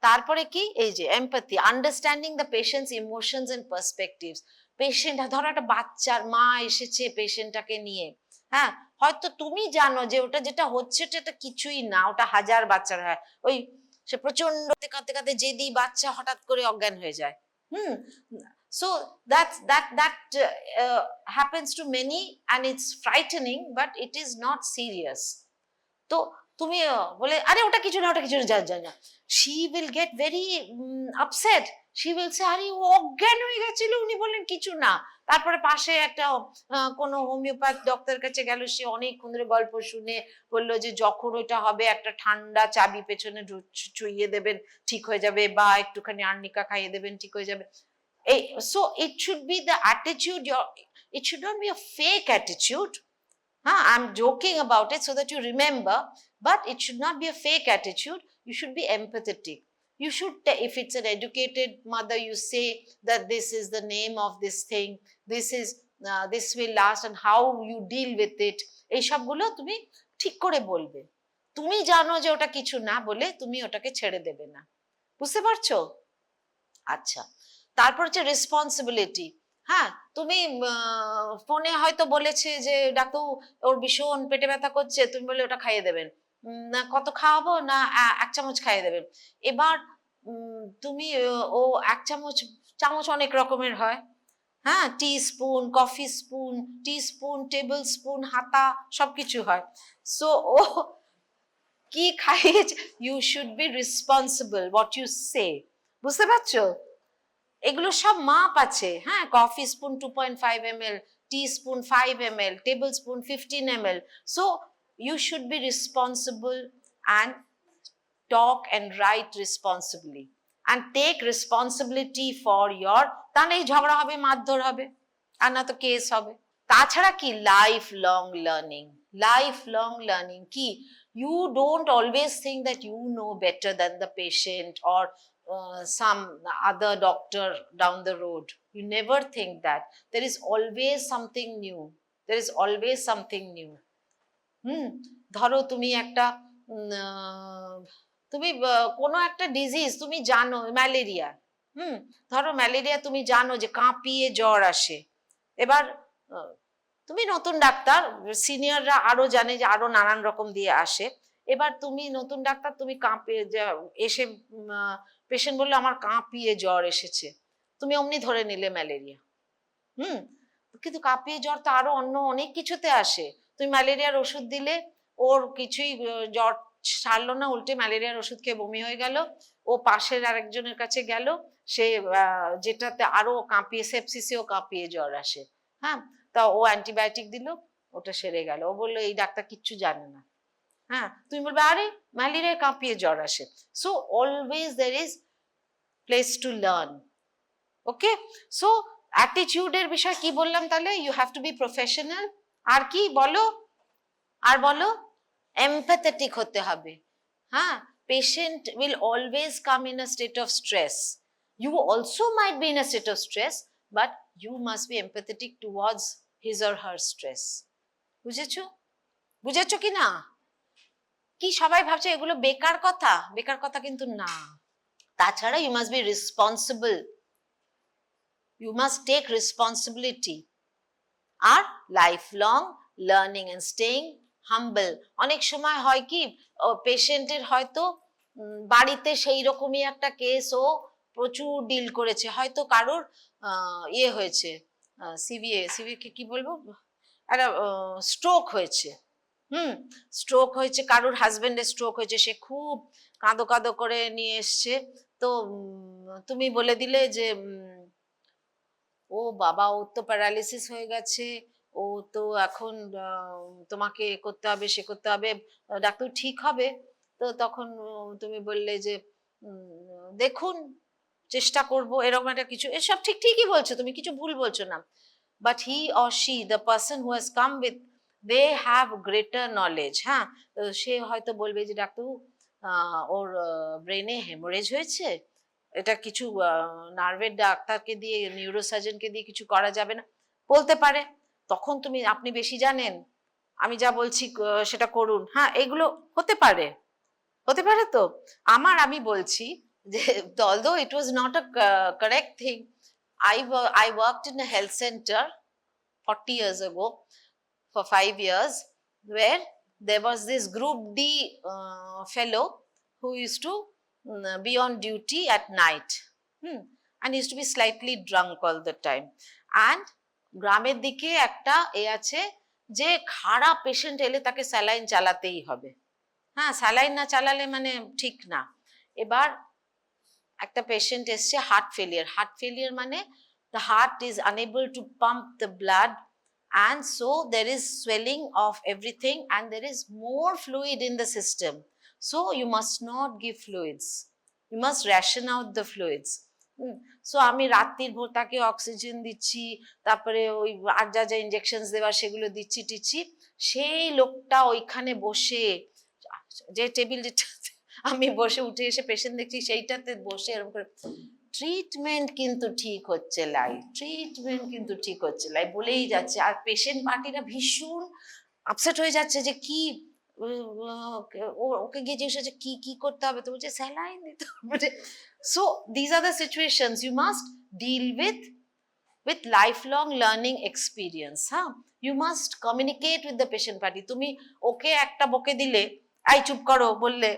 তারপরে কি, এই যে empathy, understanding the patient's emotions and perspectives. Patient ধরো একটা বাচ্চার মা এসেছে পেশেন্টটাকে নিয়ে, হ্যাঁ হয়তো তুমি জানো যে ওটা যেটা হচ্ছে এটা কিছুই না, ওটা হাজার বাচ্চার হয়, ওই সে প্রচন্ড কাঁদতে কাঁদতে জেদি বাচ্চা হঠাৎ করে অজ্ঞান হয়ে যায়। So that happens to many and it's frightening, but it is not serious. তো তুমি বলে আরে ওটা কিছু না, ওটা কিছু না, she will get very upset. She will say আরে ও অজ্ঞান হয়ে গেছিল, উনি বললেন কিছু না। তারপরে পাশে একটা কোনো হোমিওপ্যাথ ডক্টর কাছে গেল, সে অনেকক্ষণ ধরে গল্প শুনে বললো যে যখন ওইটা হবে একটা ঠান্ডা চাবি পেছনে চুইয়ে দেবেন ঠিক হয়ে যাবে, বা একটুখানি আর্নিকা খাইয়ে দেবেন ঠিক হয়ে যাবে। So it should be the attitude, it should not be a fake attitude. I'm joking about it so that you remember, but it should not be a fake attitude. You should be empathetic. You should, if it's an educated mother, you say that this is the name of this thing, this will last, and how you deal with it. এই সবগুলো তুমি ঠিক করে বলবে। তুমি জানো যে ওটা কিছু না বলে তুমি ওটাকে ছেড়ে দেবে না। বুঝতে পারছো? আচ্ছা, তারপর হচ্ছে রেসপন্সিবিলিটি। হ্যাঁ, তুমি ফোনে হয়তো বলেছে যে ডাক্তার ওর ভীষণ পেটে ব্যথা করছে, তুমি বলে ওটা খাইয়ে দেবেন। না কত খাওয়াবো, না 1 চামচ খাইয়ে দেবেন। এবার তুমি ও 1 চামচ, চামচ অনেক রকমের হয়, হ্যাঁ, teaspoon, coffee spoon, teaspoon, tablespoon, হাতা, সবকিছু হয়। সো ও কি খাইয়েছে, you should be responsible what you say. বুঝতে পারছো? এগুলো সব মাপ আছে, হ্যাঁ, coffee spoon 2.5 ml, teaspoon 5 ml, tablespoon 15 ml। So you should be responsible and talk and write responsibly and take responsibility for your, তাহলে এই ঝগড়া হবে, মারধর হবে, আর না তো কেস হবে। তাছাড়া কি life long learning, life long learning কি, you don't always think that you know better than the patient or some other doctor down the road. You never think that. There is always something new. There is always something new. ধরো তুমি একটা তুমি কোনো একটা disease তুমি জানো, malaria, ধরো malaria তুমি জানো যে কাঁপিয়ে জ্বর আসে। এবার তুমি নতুন ডাক্তার, সিনিয়ররা আরো জানে যে আরো নানান রকম দিয়ে আসে। এবার তুমি নতুন ডাক্তার, তুমি কাঁপিয়ে এসে পেশেন্ট বললো আমার কাঁপিয়ে জ্বর এসেছে, তুমি অমনি ধরে নিলে ম্যালেরিয়া। কিন্তু কাঁপিয়ে জ্বর তো আরো অন্য অনেক কিছুতে আসে। তুমি ম্যালেরিয়ার ওষুধ দিলে, ওর কিছুই জ্বর সারলো না, উল্টে ম্যালেরিয়ার ওষুধ খেয়ে বমি হয়ে গেল। ও পাশের আরেকজনের কাছে গেল, সে যেটাতে আরো কাঁপিয়ে, সেপসিসেও কাঁপিয়ে জ্বর আসে, হ্যাঁ, তা ও অ্যান্টিবায়োটিক দিল, ওটা সেরে গেল। ও বললো এই ডাক্তার কিচ্ছু জানে না। হ্যাঁ, তুমি বলবে আরে ম্যালেরিয়া কাঁপিয়ে জ্বর আসে। So always there is place to learn. Okay, so অ্যাটিটিউডের বিষয় কি বললাম তাহলে? You have to be professional. আর কি বলো, আর বলো, এমপ্যাথেটিক হতে হবে। হ্যাঁ, patient will always come in a state of stress. You also might be in a state of stress, but you must be empathetic towards his or her stress. বুঝেছো? বুঝেছো কি না? কি সবাই ভাবছে এগুলো বেকার কথা? বেকার কথা কিন্তু না। তাছাড়া you must be responsible, you must take responsibility, আর lifelong learning and staying humble. অনেক সময় হয় কি, পেশেন্টের হয়তো বাড়িতে সেই রকমই একটা কেস ও প্রচুর ডিল করেছে, হয়তো কারোর ইয়ে হয়েছে, সিভিএ কি বলবো, একটা স্ট্রোক হয়েছে, স্ট্রোক হয়েছে, কারোর হাজবেন্ডের স্ট্রোক হয়েছে, সে খুব কাঁদো কাঁদো করে নিয়ে এসছে। তো তুমি বলে দিলে যে ও বাবা, ওর তো প্যারালিসিস হয়ে গেছে, ও তো এখন তোমাকে করতে হবে, সে করতে হবে, ডাক্তার ঠিক হবে। তো তখন তুমি বললে যে দেখুন চেষ্টা করব, এরকম একটা কিছু, এসব ঠিকই বলছো, তুমি কিছু ভুল বলছো না। But he or she, the person who has come with, they have greater knowledge. হ্যাঁ, সে হয়তো বলবে যে ডাক্তার ওর ব্রেনে হেমোরেজ হয়েছে, এটা কিছু নার্ভের ডাক্তারকে দিয়ে, নিউরোসার্জনকে দিয়ে কিছু করা যাবে না, বলতে পারে। তখন তুমি, আপনি বেশি জানেন, আমি যা বলছি সেটা করুন। হ্যাঁ, এগুলো হতে পারে, হতে পারে। তো আমি বলছি যে although it was not a correct thing, I worked in a health center 40 years ago for 5 years, where there was this group D fellow who used to be on duty at night, and used to be slightly drunk all the time. And গ্রামের দিকে একটা আছে যে খারাপ patient এলে তাকে saline চালাতেই হবে। হ্যাঁ, স্যালাইন না চালালে মানে ঠিক না। এবার একটা পেশেন্ট এসছে হার্ট ফেলিয়ার মানে the heart is unable to pump the blood, and so there is swelling of everything and there is more fluid in the system. So you must not give fluids, you must ration out the fluids. So আমি রাত্রির ভোর তাকে oxygen দিচ্ছি, তারপরে ওই আর যা যা injection দেওয়া সেগুলো দিচ্ছি টিচ্ছি। সেই লোকটা ওইখানে বসে, যে টেবিল আমি বসে উঠে এসে পেশেন্ট দেখছি সেইটাতে বসে এরকম করে, ট্রিটমেন্ট কিন্তু ঠিক হচ্ছে লাই, ট্রিটমেন্ট কিন্তু ঠিক হচ্ছে লাই বলেই যাচ্ছে। আর পেশেন্ট পার্টিরা ভীষণ আপসেট হয়ে যাচ্ছে যে কি ওকে গিয়ে জিজ্ঞেস হচ্ছে কি কি করতে হবে, তো বলছে স্যালাইন দিতে হবে। So these are the situations you must deal with lifelong learning experience. You must communicate with the patient party. তুমি ওকে একটা বকে দিলে, আই চুপ করো বললে,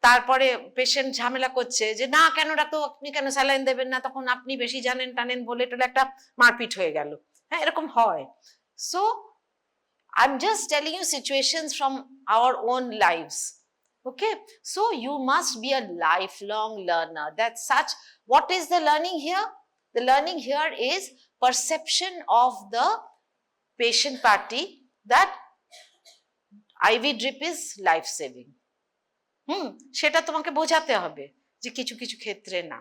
তারপরে পেশেন্ট ঝামেলা করছে যে না কেন ডাক্তার আপনি কেন স্যালাইন দেবেন না, তখন আপনি বেশি জানেন টানেন বলে টোলে একটা মারপিট হয়ে গেল। হ্যাঁ, এরকম হয়। So I'm just telling you situations from our own lives. Okay, so you must be a lifelong learner. That's such. What is the learning here? The learning here is perception of the patient party that IV drip is life saving. সেটা তোমাকে বোঝাতে হবে যে কিছু কিছু ক্ষেত্রে না।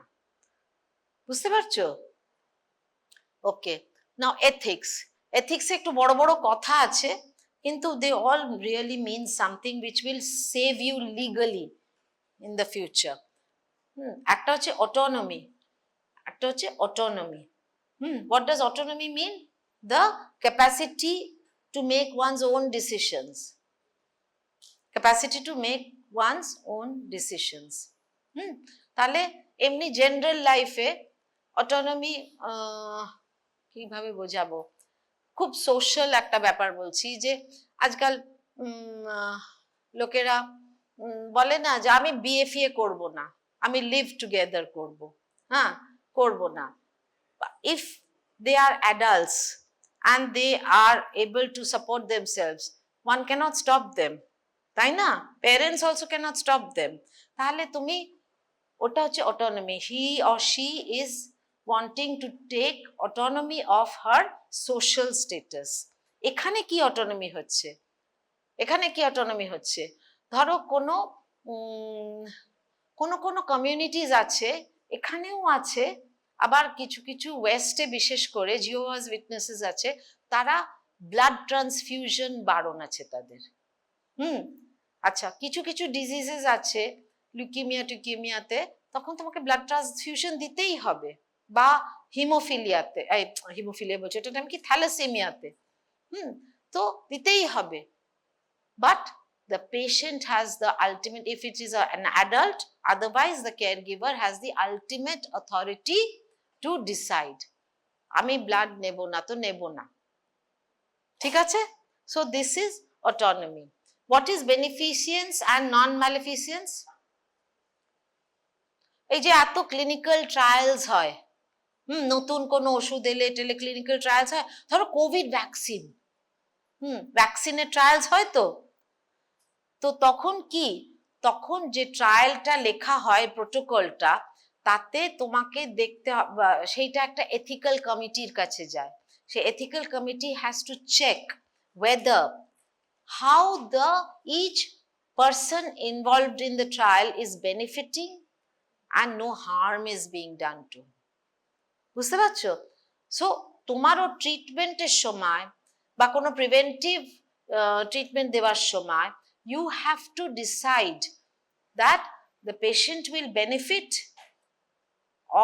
বুঝতে পারছো? ওকে, নাও এথিক্স। এথিক্সে একটু বড় বড় কথা আছে, কিন্তু they all really mean something which will save you legally in the future. একটা হচ্ছে অটোনমি, একটা হচ্ছে autonomy. What does autonomy mean? The capacity to make one's own decisions. Capacity to make one's own decisions. তাহলে এমনি general লাইফে autonomy কিভাবে বোঝাবো, খুব সোশ্যাল একটা ব্যাপার বলছি, যে আজকাল লোকেরা বলে না যে আমি বিএফএ করব না, আমি লিভ টুগেদার করব, হ্যাঁ করব না। If they are adults and they are able to support themselves, one cannot stop them, তাই না? Parents also cannot stop them. তাহলে তুমি ওটা হচ্ছে autonomy. He or she is wanting to take autonomy of her social status. এখানে কি autonomy হচ্ছে? এখানে কি অটোনমি হচ্ছে? ধরো কোনো কোনো কমিউনিটিজ আছে, এখানেও আছে, আবার কিছু কিছু ওয়েস্টে বিশেষ করে জিওভাস উইটনেসেস আছে, তারা ব্লাড ট্রান্সফিউশন বারণ আছে তাদের। আচ্ছা, কিছু কিছু ডিজিজেস আছে লিউকেমিয়া টিউকেমিয়াতে, তখন তোমাকে ব্লাড ট্রান্সফিউশন দিতেই হবে, বা হিমোফিলিয়াতে, হিমোফিলিয়া বলছে এটা নাম কি, থ্যালাসেমিয়াতে, তো দিতেই হবে। But the patient has the ultimate, if it is an adult, otherwise the caregiver has the ultimate authority to decide আমি ব্লাড নেব না তো নেব না, ঠিক আছে? So this is autonomy. What is beneficence and non-maleficence? এই যে এত ক্লিনিক্যাল ট্রায়ালস হয়, নতুন কোন ওষুধ এলে টেলে ক্লিনিক্যাল ট্রায়ালস হয়, ধরো কোভিড ভ্যাকসিন, ভ্যাকসিনের ট্রায়ালস হয়, তো তখন কি, তখন যে ট্রায়ালটা লেখা হয় প্রোটোকলটা, তাতে তোমাকে দেখতে হবে, সেইটা একটা এথিক্যাল কমিটির কাছে যায়। সে ethical committee has to check whether how the each person involved in the trial is benefiting and no harm is being done to. বুঝতে পারছো? সো তোমারও ট্রিটমেন্টের সময় বা কোনো প্রিভেন্টিভ ট্রিটমেন্ট দেওয়ার সময় you have to decide that the patient will benefit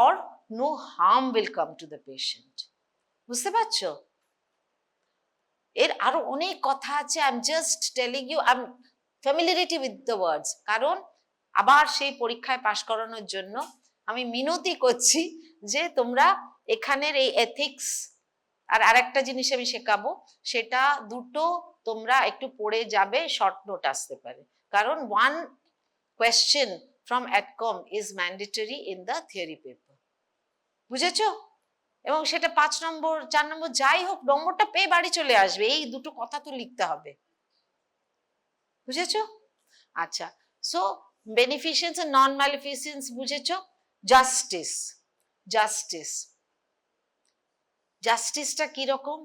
or no harm will come to the patient. বুঝতে পারছো? এর আরো অনেক কথা আছে, I am just telling you, I am familiarity with the words, কারণ আবার সেই পরীক্ষায় পাশ করানোর জন্য আমি মিনতি করছি যে তোমরা এখানের এই এথিক্স আর আরেকটা জিনিস আমি শেখাবো, সেটা দুটো তোমরা একটু পড়ে যাবে, শর্ট নোট আসতে পারে, কারণ one question from AETCOM is mandatory in the theory paper. বুঝেছো? এবং সেটা 5 নম্বর 4 নম্বর যাই হোক, নম্বরটা পেয়ে বাড়ি চলে আসবে, এই দুটো কথা তো লিখতে হবে। বুঝেছো? আচ্ছা, সো বেনিফিশিয়েন্স এন্ড নন ম্যালিফিসেন্স বুঝেছো? জাস্টিস, জাস্টিস, জাস্টিসটা কি রকম?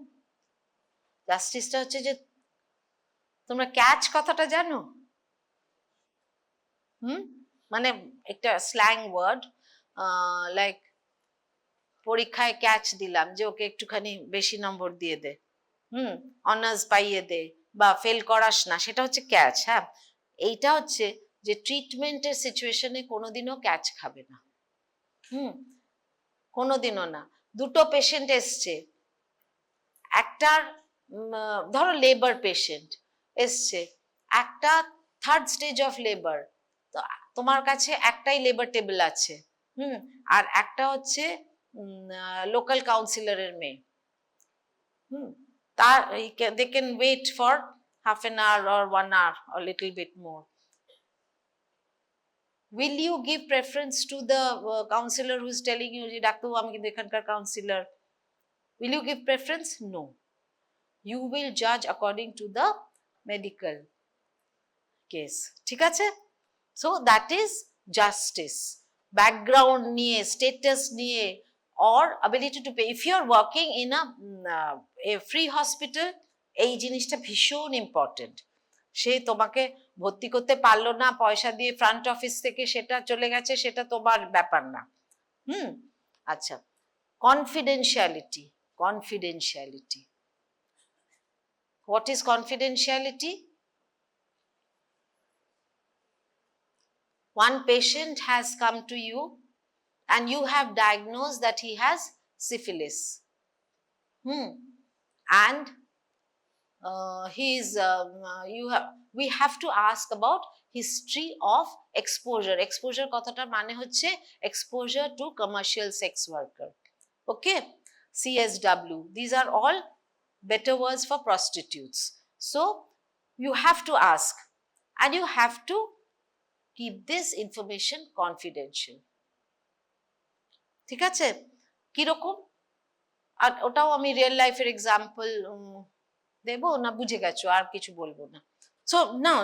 জাস্টিসটা হচ্ছে যে, তোমরা ক্যাচ কথাটা জানো? মানে একটা স্ল্যাং ওয়ার্ড, লাইক পরীক্ষায় ক্যাচ দিলাম যে ওকে একটুখানি বেশি নম্বর দিয়ে দে, অনার্স পাইয়ে দে, বা ফেল করাস না, সেটা হচ্ছে ক্যাচ। হ্যাঁ, এইটা হচ্ছে যে ট্রিটমেন্টের সিচুয়েশনে কোনোদিনও ক্যাচ খাবে না, কোনোদিনও না। দুটো পেশেন্ট এসছে, একটার ধরো লেবার পেশেন্ট এসছে, একটা থার্ড স্টেজ অফ লেবার, তো তোমার কাছে একটাই লেবার টেবিল আছে, আর একটা হচ্ছে লোকাল কাউন্সিলরের মেয়ে, তার they can wait for half an hour or 1 hour or little bit more. Will you give preference to the counselor who is telling you যে ডাক্তারবাবু আমি কিন্তু এখানকার councillor? Will you give preference? No. You will judge according to the medical case. ঠিক আছে? So that is justice. Background নিয়ে, status নিয়ে, or ability to pay. If you are working in a free hospital, এই জিনিসটা ভীষণ important. সে তোমাকে ভর্তি করতে পারলো না, পয়সা দিয়ে ফ্রন্ট অফিস থেকে সেটা চলে গেছে, সেটা তোমার ব্যাপার না। আচ্ছা, confidentiality. Confidentiality. What is confidentiality? One patient has come to you and you have diagnosed that he has syphilis. And we have to ask about history of exposure. Exposure কথাটার মানে হচ্ছে exposure to commercial sex worker. Okay, CSW. These are all better words for prostitutes. So you have to ask, and you have to keep this information confidential. ঠিক আছে? কিরকম? আর ওটাও আমি real লাইফের example দেবো না বুঝে গেছো, আর কিছু বলবো না? সো না,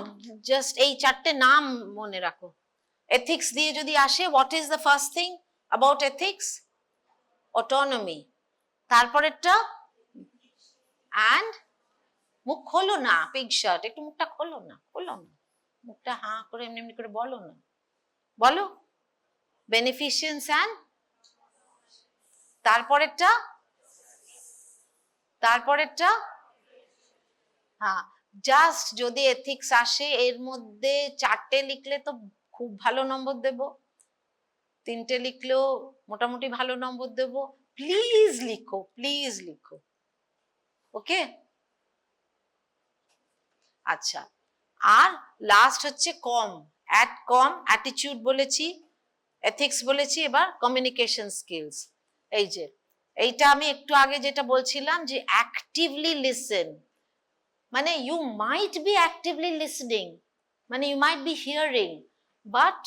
জাস্ট এই চারটে নাম মনে রাখো। এথিক্স দিয়ে যদি আসে, what is the first thing about ethics? Autonomy. তারপরেরটা অ্যান্ড, মুখ খোলো না, পিগ শার্ট, একটু মুখটা খোলো না, মুখটা হাঁ করে এমনি করে বলো না, বলো। বেনিফিশিয়েন্স অ্যান্ড তারপরেরটা হ্যাঁ, জাস্ট যদি এথিক্স আসে এর মধ্যে 4টে লিখলে তো খুব ভালো নম্বর দেব, 3টে লিখলেও মোটামুটি ভালো নম্বর দেব। প্লিজ লিখো। ওকে, আচ্ছা। আর লাস্ট হচ্ছে কম অ্যাটিটিউড বলেছি, এথিক্স বলেছি, এবার কমিউনিকেশন স্কিলস। এই যে এইটা আমি একটু আগে যেটা বলছিলাম যে অ্যাক্টিভলি লিসেন, মানে you might be actively listening, মানে you might be hearing, but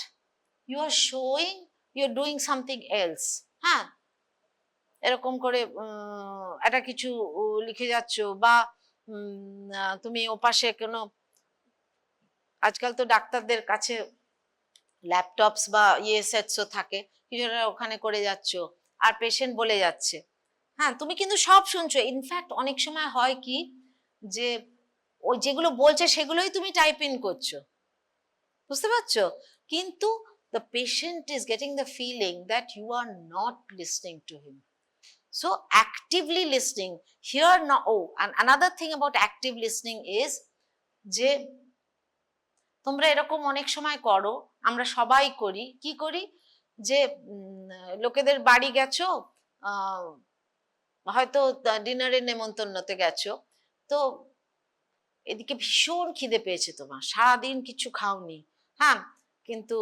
you are showing you are doing something else. হ্যাঁ, এরকম করে একটা কিছু লিখে যাচ্ছ, বা তুমি ওপাশে কোনো, আজকাল তো ডাক্তারদের কাছে ল্যাপটপস বা সেটসও থাকে, কিছু ওখানে করে যাচ্ছ, আর পেশেন্ট বলে যাচ্ছে, হ্যাঁ তুমি কিন্তু সব শুনছো। ইনফ্যাক্ট অনেক সময় হয় কি যে ওই যেগুলো বলছে সেগুলোই তুমি টাইপ ইন করছো, বুঝতে পারছো? কিন্তু the patient is getting the feeling that you are not listening to him. So actively listening here now. Oh, and another thing about active listening is যে তোমরা এরকম অনেক সময় করো, আমরা সবাই করি, কি করি যে লোকেদের বাড়ি গেছো, হয়তো ডিনারের নেমন্তন্নতে গেছো, তো এদিকে ভীষণ খিদে পেয়েছে, তোমার সারাদিন কিছু খাওনি, হ্যাঁ, কিন্তু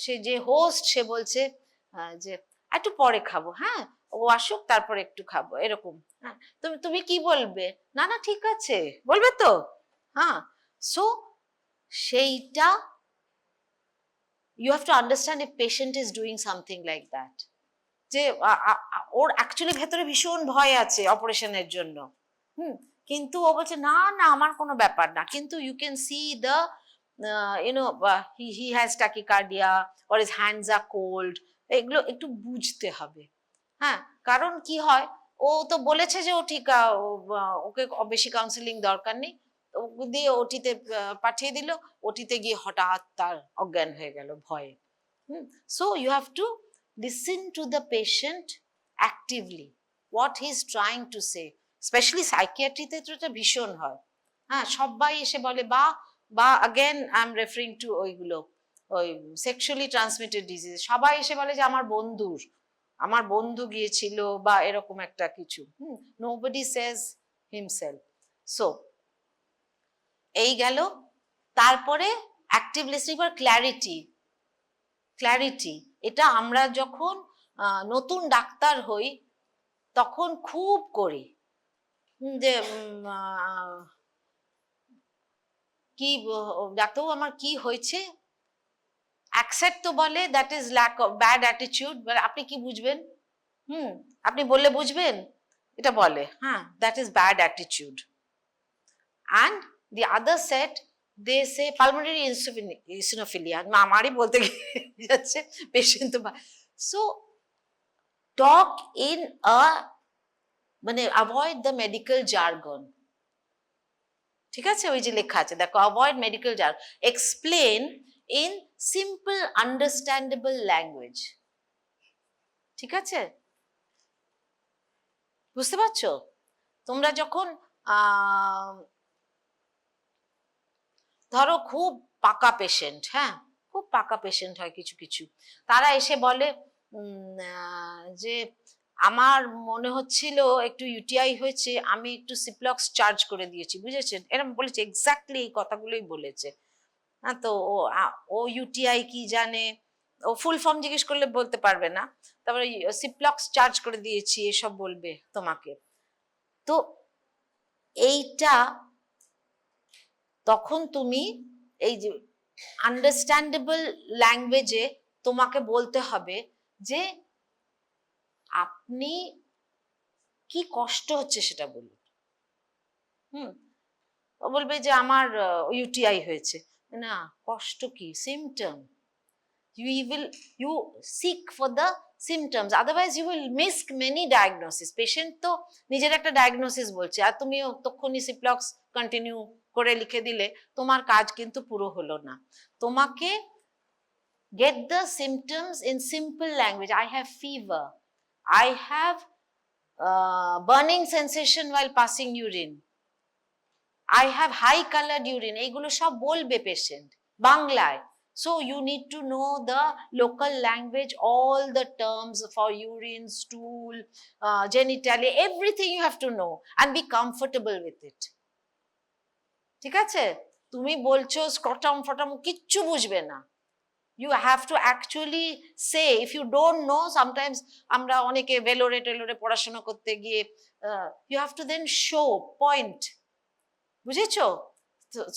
সে যে হোস্ট সে বলছে যে একটু পরে খাবো, হ্যাঁ ও আসুক তারপর একটু খাবো, এরকম। হ্যাঁ, তুমি কি বলবে? না ঠিক আছে বলবে তো, হ্যাঁ। সো সেইটা you have to understand if patient is doing something like that, যে ওর অ্যাকচুয়ালি ভেতরে ভীষণ ভয় আছে অপারেশনের জন্য, কিন্তু ও বলছে না আমার কোনো ব্যাপার না, কিন্তু you can see the he has tachycardia or his hands are cold, এগুলো একটু বুঝতে হবে। হ্যাঁ, কারণ কি হয়, ও তো বলেছে যে ও ঠিক, ওকে বেশি কাউন্সিলিং দরকার নেই, দিয়ে ওটিতে পাঠিয়ে দিল, ওটিতে গিয়ে হঠাৎ তার অজ্ঞান হয়ে গেল ভয়ে। So you have to listen to the patient actively, what he is trying to say. Specially সাইকিয়াট্রিতে তো এটা ভীষণ হয়। হ্যাঁ, সবাই এসে বলে বা again I am referring to ওইগুলো, ওই সেক্সুয়ালি ট্রান্সমিটেড ডিজিজ, সবাই এসে বলে যে আমার বন্ধু গিয়েছিল বা এরকম একটা কিছু। নোবডি সেজ হিমসেলফ। সো এই গেল তারপরে active listening for clarity. Clarity এটা আমরা যখন নতুন ডাক্তার হই তখন খুব করি, যে কি ডাক্তারবাবু আমার কি হয়েছে, অ্যাকসেপ্ট তো বলে that is lack of bad attitude, আপনি কি বুঝবেন, আপনি বললে বুঝবেন, এটা বলে, হ্যাঁ that is bad attitude. And the other set they say pulmonary eosinophilia, আমারই বলতে যাচ্ছে পেশেন্ট তো। সো টক ইন আ মানে অ্যাভয়েড দ্য মেডিকেল জার্গন, ঠিক আছে, ওই যে লেখা আছে দেখো, avoid medical jargon, explain in simple understandable language, ঠিক আছে, বুঝতে পারছো? তোমরা যখন ধরো খুব পাকা পেশেন্ট, হ্যাঁ খুব পাকা পেশেন্ট হয় কিছু কিছু, তারা এসে বলে যে আমার মনে হচ্ছিল একটু ইউটিআই হয়েছে, আমি একটু সিপ্লক্স চার্জ করে দিয়েছি, বুঝেছেন, এরকম বলেছে, এক্স্যাক্টলি এই কথাগুলোই বলেছে। হ্যাঁ, তো ও ইউটিআই কি জানে, ও ফুল ফর্ম জিজ্ঞেস করলে বলতে পারবে না, তারপরে সিপ্লক্স চার্জ করে দিয়েছি এসব বলবে তোমাকে। তো এইটা তখন তুমি এই যে আন্ডারস্ট্যান্ডেবল ল্যাঙ্গুয়েজে তোমাকে বলতে হবে যে আপনি কি কষ্ট হচ্ছে সেটা বলুন। ও বলবে যে আমার ইউটিআই হয়েছে, না কষ্ট কি, symptom, you seek for the symptoms, otherwise you will miss many diagnosis. Patient তো নিজের একটা ডায়াগনোসিস বলছে, আর তুমিও তখনই সিপ্লক্স কন্টিনিউ করে লিখে দিলে তোমার কাজ কিন্তু পুরো হলো না। তোমাকে get the symptoms in simple language. I have fever, I have burning sensation while passing urine, I have high colored urine, এইগুলো সব বলবে পেশেন্ট বাংলায়। So you need to know the local language, all the terms for urine, stool, genitalia, everything you have to know and be comfortable with it, ঠিক আছে? তুমি বলছো স্ক্রটাম ফটাম, কিচ্ছু বুঝবে না। You have to actually say, if you don't know, sometimes আমরা অনেকে ভেলোরে টেলোরে পড়াশোনা করতে গিয়ে you have to then show, point, বুঝেছো?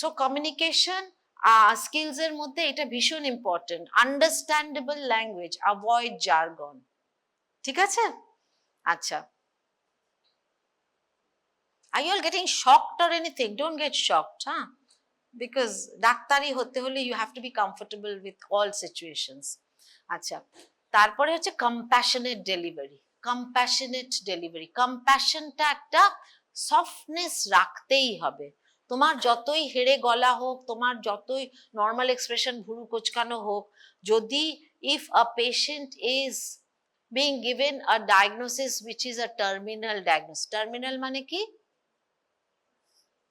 সো কমিউনিকেশন স্কিলস এর মধ্যে এটা ভীষণ important, understandable language, avoid jargon, ঠিক আছে? আচ্ছা, are you all getting shocked or anything? Don't get shocked, huh? Because ডাক্তারি হতে হলে you have to be comfortable with all situations. আচ্ছা, তারপরে হচ্ছে কম্প্যাশনেট ডেলিভারি। কম্প্যাশনেট ডেলিভারি, কম্প্যাশনটা একটা সফটনেস রাখতেই হবে। তোমার যতই হেড়ে গলা হোক, তোমার যতই নর্মাল এক্সপ্রেশন ভুরু কোচকানো হোক, যদি if a patient is being given a diagnosis which is a terminal diagnosis, terminal মানে কি,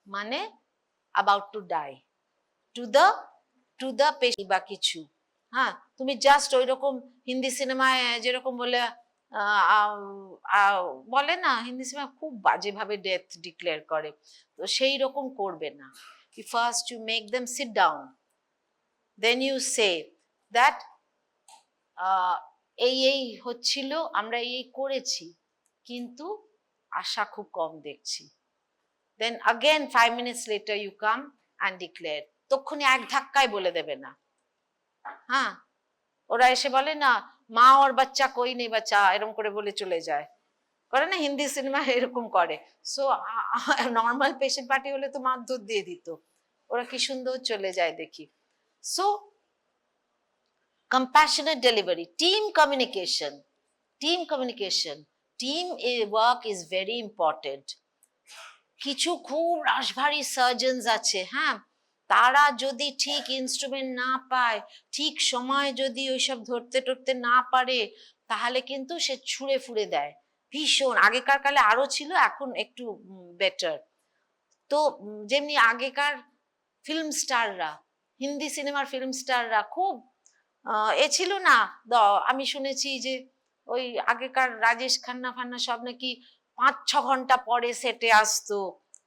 মানে about to die, to the patient বা কিছু, হ্যাঁ তুমি জাস্ট ওই রকম হিন্দি সিনেমায় যেরকম বলে বলে না, হিন্দি সিনেমা খুব বাজেভাবে ডেথ ডিক্লেয়ার করে, তো সেই রকম করবে না। First you make them sit down, then you say that এই এই হচ্ছিল, আমরা এই করেছি, কিন্তু আশা খুব কম দেখছি। Then again 5 minutes later you come and declare, তখনই এক ধাক্কায় বলে দেবে না। হ্যাঁ, ওরা এসে বলে না মা ওর বাচ্চা কই নেই বাচ্চা, এরকম করে বলে চলে যায়, করে না হিন্দি সিনেমা এরকম করে। সো নর্মাল পেশেন্ট পার্টি হলে তো মারধর দিয়ে দিত, ওরা কি সুন্দর চলে যায় দেখি। So compassionate delivery, team communication, team work is very important. কিছু খুব রাশভারী সার্জনস আছে, হ্যাঁ তারা যদি ঠিক ইনস্ট্রুমেন্ট না পায়, ঠিক সময় যদি ওইসব ধরতে টরতে না পারে, তাহলে কিন্তু সে ছুঁড়ে ফুড়ে দেয় ভীষণ। আগেকার কালে আরো ছিল, এখন একটু বেটার। তো যেমনি আগেকার ফিল্ম স্টাররা, হিন্দি সিনেমার ফিল্ম স্টাররা খুব এ ছিল না, আমি শুনেছি যে ওই আগেকার রাজেশ খান্না ফান্না সব নাকি 5-6 ঘন্টা পরে সেটে আসতো,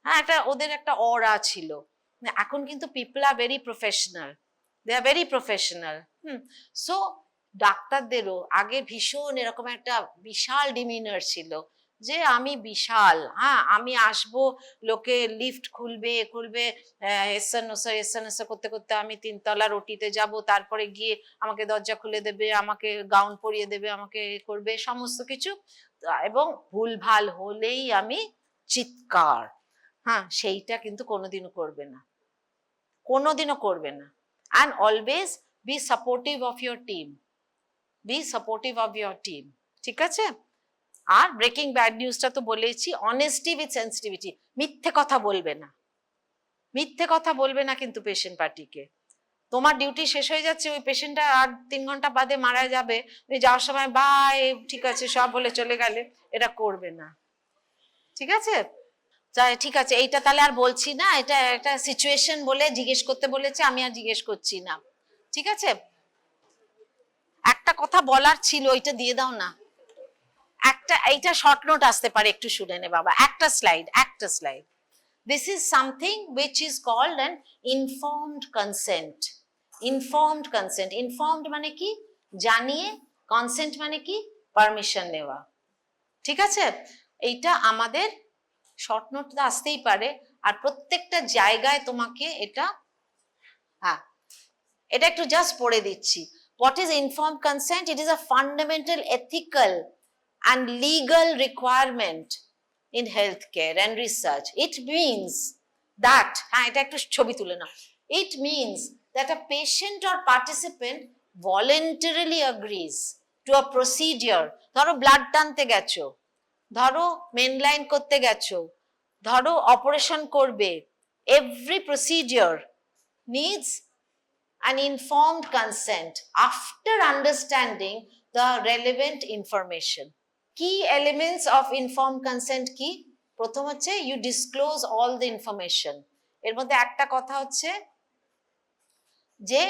হ্যাঁ এটা ওদের একটা অরা ছিল। এখন কিন্তু people are very professional, they are very professional. So ডাক্তারদেরও আগে ভীষণ এরকম একটা বিশাল ডিমিনার ছিল যে আমি বিশাল, হ্যাঁ আমি আসবো, লোকে লিফট খুলবে খুলবে, এসা করতে করতে আমি 3তলার ওটিতে যাব, তারপরে গিয়ে আমাকে দরজা খুলে দেবে, আমাকে গাউন পরিয়ে দেবে, আমাকে করবে সমস্ত কিছু, এবং ভুলভাল হলেই আমি চিৎকার। হ্যাঁ, সেইটা কিন্তু কোনোদিনও করবে না, কোনোদিনও করবে না। And always be supportive of your team, be supportive of your team, ঠিক আছে? আর ব্রেকিং ব্যাড নিউজটা তো বলেইছি, অনেস্টি উইথ সেন্সিটিভিটি, মিথ্যে কথা বলবে না, মিথ্যে কথা বলবে না কিন্তু পেশেন্ট পার্টিকে। তোমার ডিউটি শেষ হয়ে যাচ্ছে, ওই পেশেন্টটা আর 3 ঘন্টা বাদে মারা যাবে, ওই যাওয়ার সময় বাই ঠিক আছে সব বলে চলে গেলে, এটা করবে না, ঠিক আছে? ঠিক আছে, এইটা তাহলে আর বলছি না, এটা একটা সিচুয়েশন বলে জিজ্ঞেস করতে বলেছে, আমি আর জিজ্ঞেস করছি না, ঠিক আছে? একটা কথা বলার ছিল, ওইটা দিয়ে দাও না, একটা, এইটা শর্ট নোট আসতে পারে, একটু শুনে নে বাবা, একটা স্লাইড, একটা slide. This is something which is called an informed consent. Informed consent. Informed মানে কি? জানিয়ে, consent মানে কি? পারমিশন নেওয়া, ঠিক আছে? এইটা আমাদের শর্ট নোট আসতেই পারে, আর প্রত্যেকটা জায়গায় তোমাকে এটা, হ্যাঁ এটা একটু জাস্ট পড়ে দিচ্ছি। What is informed consent? It is a fundamental ethical and legal requirement in healthcare and research. It means that, হ্যাঁ এটা একটু ছবি তুলে নাও, it means that a patient or participant voluntarily agrees to a procedure. ধরো blood টানতে গেছো, ধরো main line করতে গেছো, ধরো অপারেশন করবে, every procedure needs an informed consent after understanding the relevant information. Key elements of informed consent কি? প্রথম হচ্ছে you disclose all the information. এর মধ্যে একটা কথা হচ্ছে যে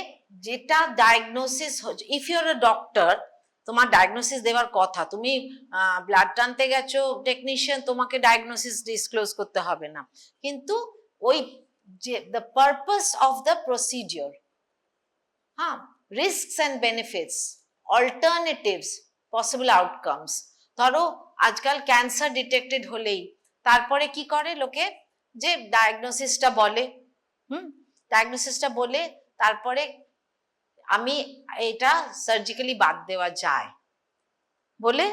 যেটা ডায়াগনোসিস হচ্ছে, if you are a doctor, তোমার ডায়াগনোসিস দেওয়ার কথা, তুমি ব্লাড টানতে গেছো টেকনিশিয়ান, তোমাকে ডায়াগনোসিস ডিসক্লোজ করতে হবে না, কিন্তু ওই যে the purpose of the procedure, হ্যাঁ, risks and benefits, alternatives, possible outcomes. ধরো আজকাল ক্যান্সার ডিটেক্টেড হলেই তারপরে কি করে লোকে, যে ডায়াগনোসিসটা বলে, ডায়াগনোসিসটা বলে তারপরে আমি এটা সার্জিক্যালি বাদ দেওয়া যায় বলে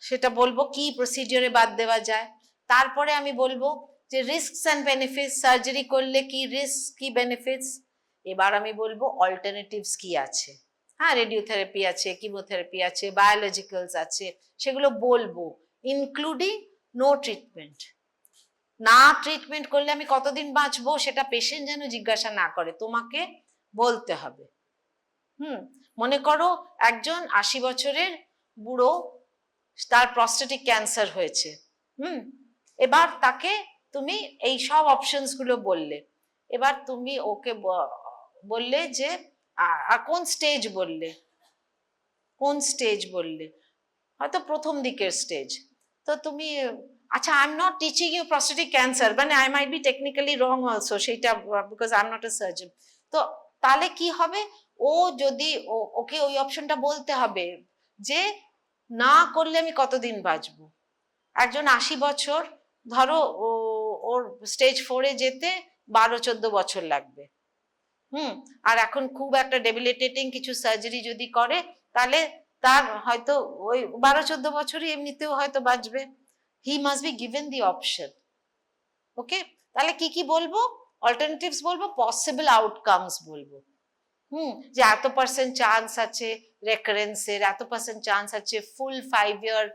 সেটা বলবো কি প্রসিডিওরে বাদ দেওয়া যায়, তারপরে আমি বলবো যে রিস্কস অ্যান্ড বেনিফিটস, সার্জারি করলে কি রিস্ক কি বেনিফিটস, এবার আমি বলবো অল্টারনেটিভস কি আছে, হ্যাঁ রেডিওথেরাপি আছে, কিমোথেরাপি আছে, বায়োলজিক্যালস আছে, সেগুলো বলবো, ইনক্লুডিং নো ট্রিটমেন্ট। না ট্রিটমেন্ট করলে আমি কতদিন বাঁচবো সেটা পেশেন্ট যেন জিজ্ঞাসা না করে, তোমাকে বলতে হবে। মনে করো একজন 80 বছরের বুড়ো, তার প্রস্টেটিক ক্যান্সার হয়েছে, এবার তাকে তুমি এই সব অপশনস গুলো বললে, এবার তুমি ওকে বললে যে কোন স্টেজ বললে, কোন স্টেজ বললে, হয়তো প্রথম দিকের স্টেজ, তো তুমি আচ্ছা I am not teaching you prostatic cancer, মানে I might be technically wrong also, সেইটা because I am not a surgeon. তো তাহলে কি হবে, ও যদি ওকে ওই অপশনটা বলতে হবে যে না করলে আমি কতদিন বাঁচবো। একজন 80 বছর, ধরো ওর স্টেজ 4-এ যেতে 12-14 বছর লাগবে, আর এখন খুব একটা ডেবিলিটেটিং কিছু সার্জারি যদি করে তাহলে তার হয়তো ওই 12-14 বছরই এমনিতেও হয়তো বাঁচবে। He must be given the option, okay? তাহলে কি কি বলবো? অল্টারনেটিভস বলবো, পসিবল আউটকামস বলবো, যে এত পার্সেন্ট চান্স আছে রেকারেন্সের, এত পার্সেন্ট চান্স আছে ফুল 5 ইয়ার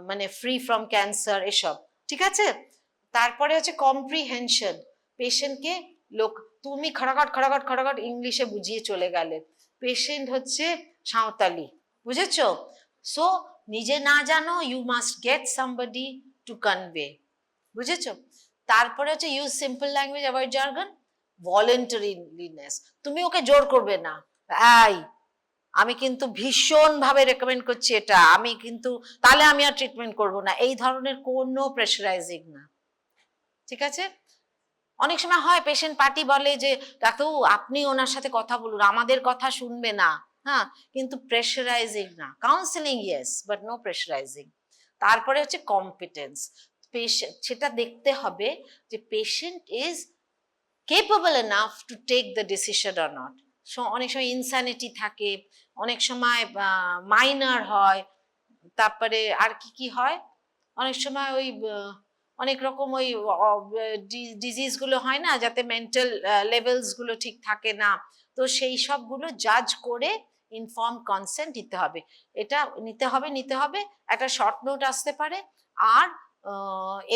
মানে ফ্রি ফ্রম ক্যান্সার, এসব, ঠিক আছে? তারপরে হচ্ছে কম্প্রিহেনশন, পেশেন্টকে লোক, তুমি খড়াঘট ইংলিশে বুঝিয়ে চলে গেলে, পেশেন্ট হচ্ছে সাঁওতালি, বুঝেছো? সো নিজে না জানো, you must get somebody to convey, বুঝেছো? তারপরে হচ্ছে use simple language, avoid jargon, voluntariness, তুমি ওকে জোর করবে না, আমি কিন্তু ভীষণ ভাবে রেকমেন্ড করছি এটা, আমি কিন্তু তাহলে আমি আর ট্রিটমেন্ট করব না, এই ধরনের কোনো প্রেশারাইজিং না, ঠিক আছে? অনেক সময় হয় পেশেন্ট পার্টি বলে যে ডাক্তারবাবু আপনি ওনার সাথে কথা বলুন, আমাদের কথা শুনবে না। হ্যাঁ, কিন্তু প্রেশারাইজিং না, কাউন্সেলিং ইয়েস বাট নো প্রেশারাইজিং। তারপরে হচ্ছে কম্পিটেন্স। পেশেন্ট সেটা দেখতে হবে যে patient is capable enough to take the decision or not. So অনেক সময় ইনস্যানিটি থাকে, অনেক সময় মাইনার হয়, তারপরে আর কি কি হয়, অনেক সময় ওই অনেক রকম ওই ডিজিজ গুলো হয় না, যাতে মেন্টাল লেভেলস গুলো ঠিক থাকে না, তো সেই সবগুলো জাজ করে ইনফর্ম কনসেন্ট দিতে হবে। এটা নিতে হবে একটা শর্ট নোট আসতে পারে, আর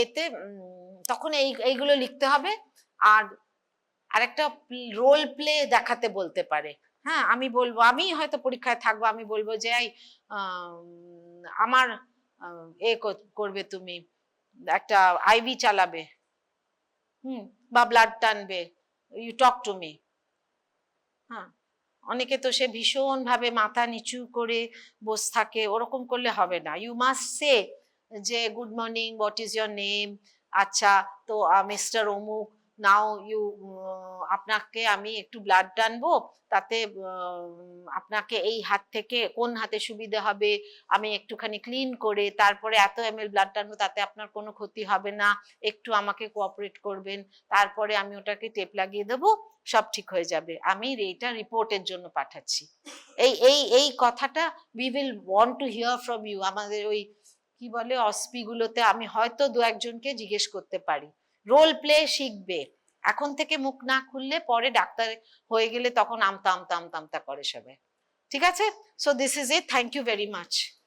এতে তখন এইগুলো লিখতে হবে। আর আরেকটা রোল প্লে দেখাতে বলতে পারে। হ্যাঁ, আমি বলবো, আমি হয়তো পরীক্ষায় থাকবো, আমি বলবো যে এই আমার করবে, তুমি একটা আইভি চালাবে, বা ব্লাড টানবে, ইউ টক টু মি। হ্যাঁ, অনেকে তো সে ভীষণ ভাবে মাথা নিচু করে বসে থাকে, ওরকম করলে হবে না। ইউ মাস্ট সে যে good morning, what is your name, আচ্ছা তো মিস্টার অমুক, নাও ইউ, আপনাকে আমি একটু ব্লাড টানবো, তাতে আপনাকে এই হাত থেকে কোন হাতে সুবিধা হবে, আমি একটুখানি ক্লিন করে তারপরে এত ml ব্লাড টানবো, তাতে আপনার কোনো ক্ষতি হবে না, একটু আমাকে কোঅপারেট করবেন, তারপরে আমি ওটাকে টেপ লাগিয়ে দেবো, সব ঠিক হয়ে যাবে, আমি এইটা রিপোর্টের জন্য পাঠাচ্ছি। এই কথাটা we will want to hear from you. আমাদের ওই কি বলে অসপি গুলোতে আমি হয়তো দু একজনকে জিজ্ঞেস করতে পারি, রোল প্লে শিখবে। এখন থেকে মুখ না খুললে পরে ডাক্তার হয়ে গেলে তখন আমতা আমতা আমতা আমতা করে সবাই। ঠিক আছে, so this is it, thank you very much.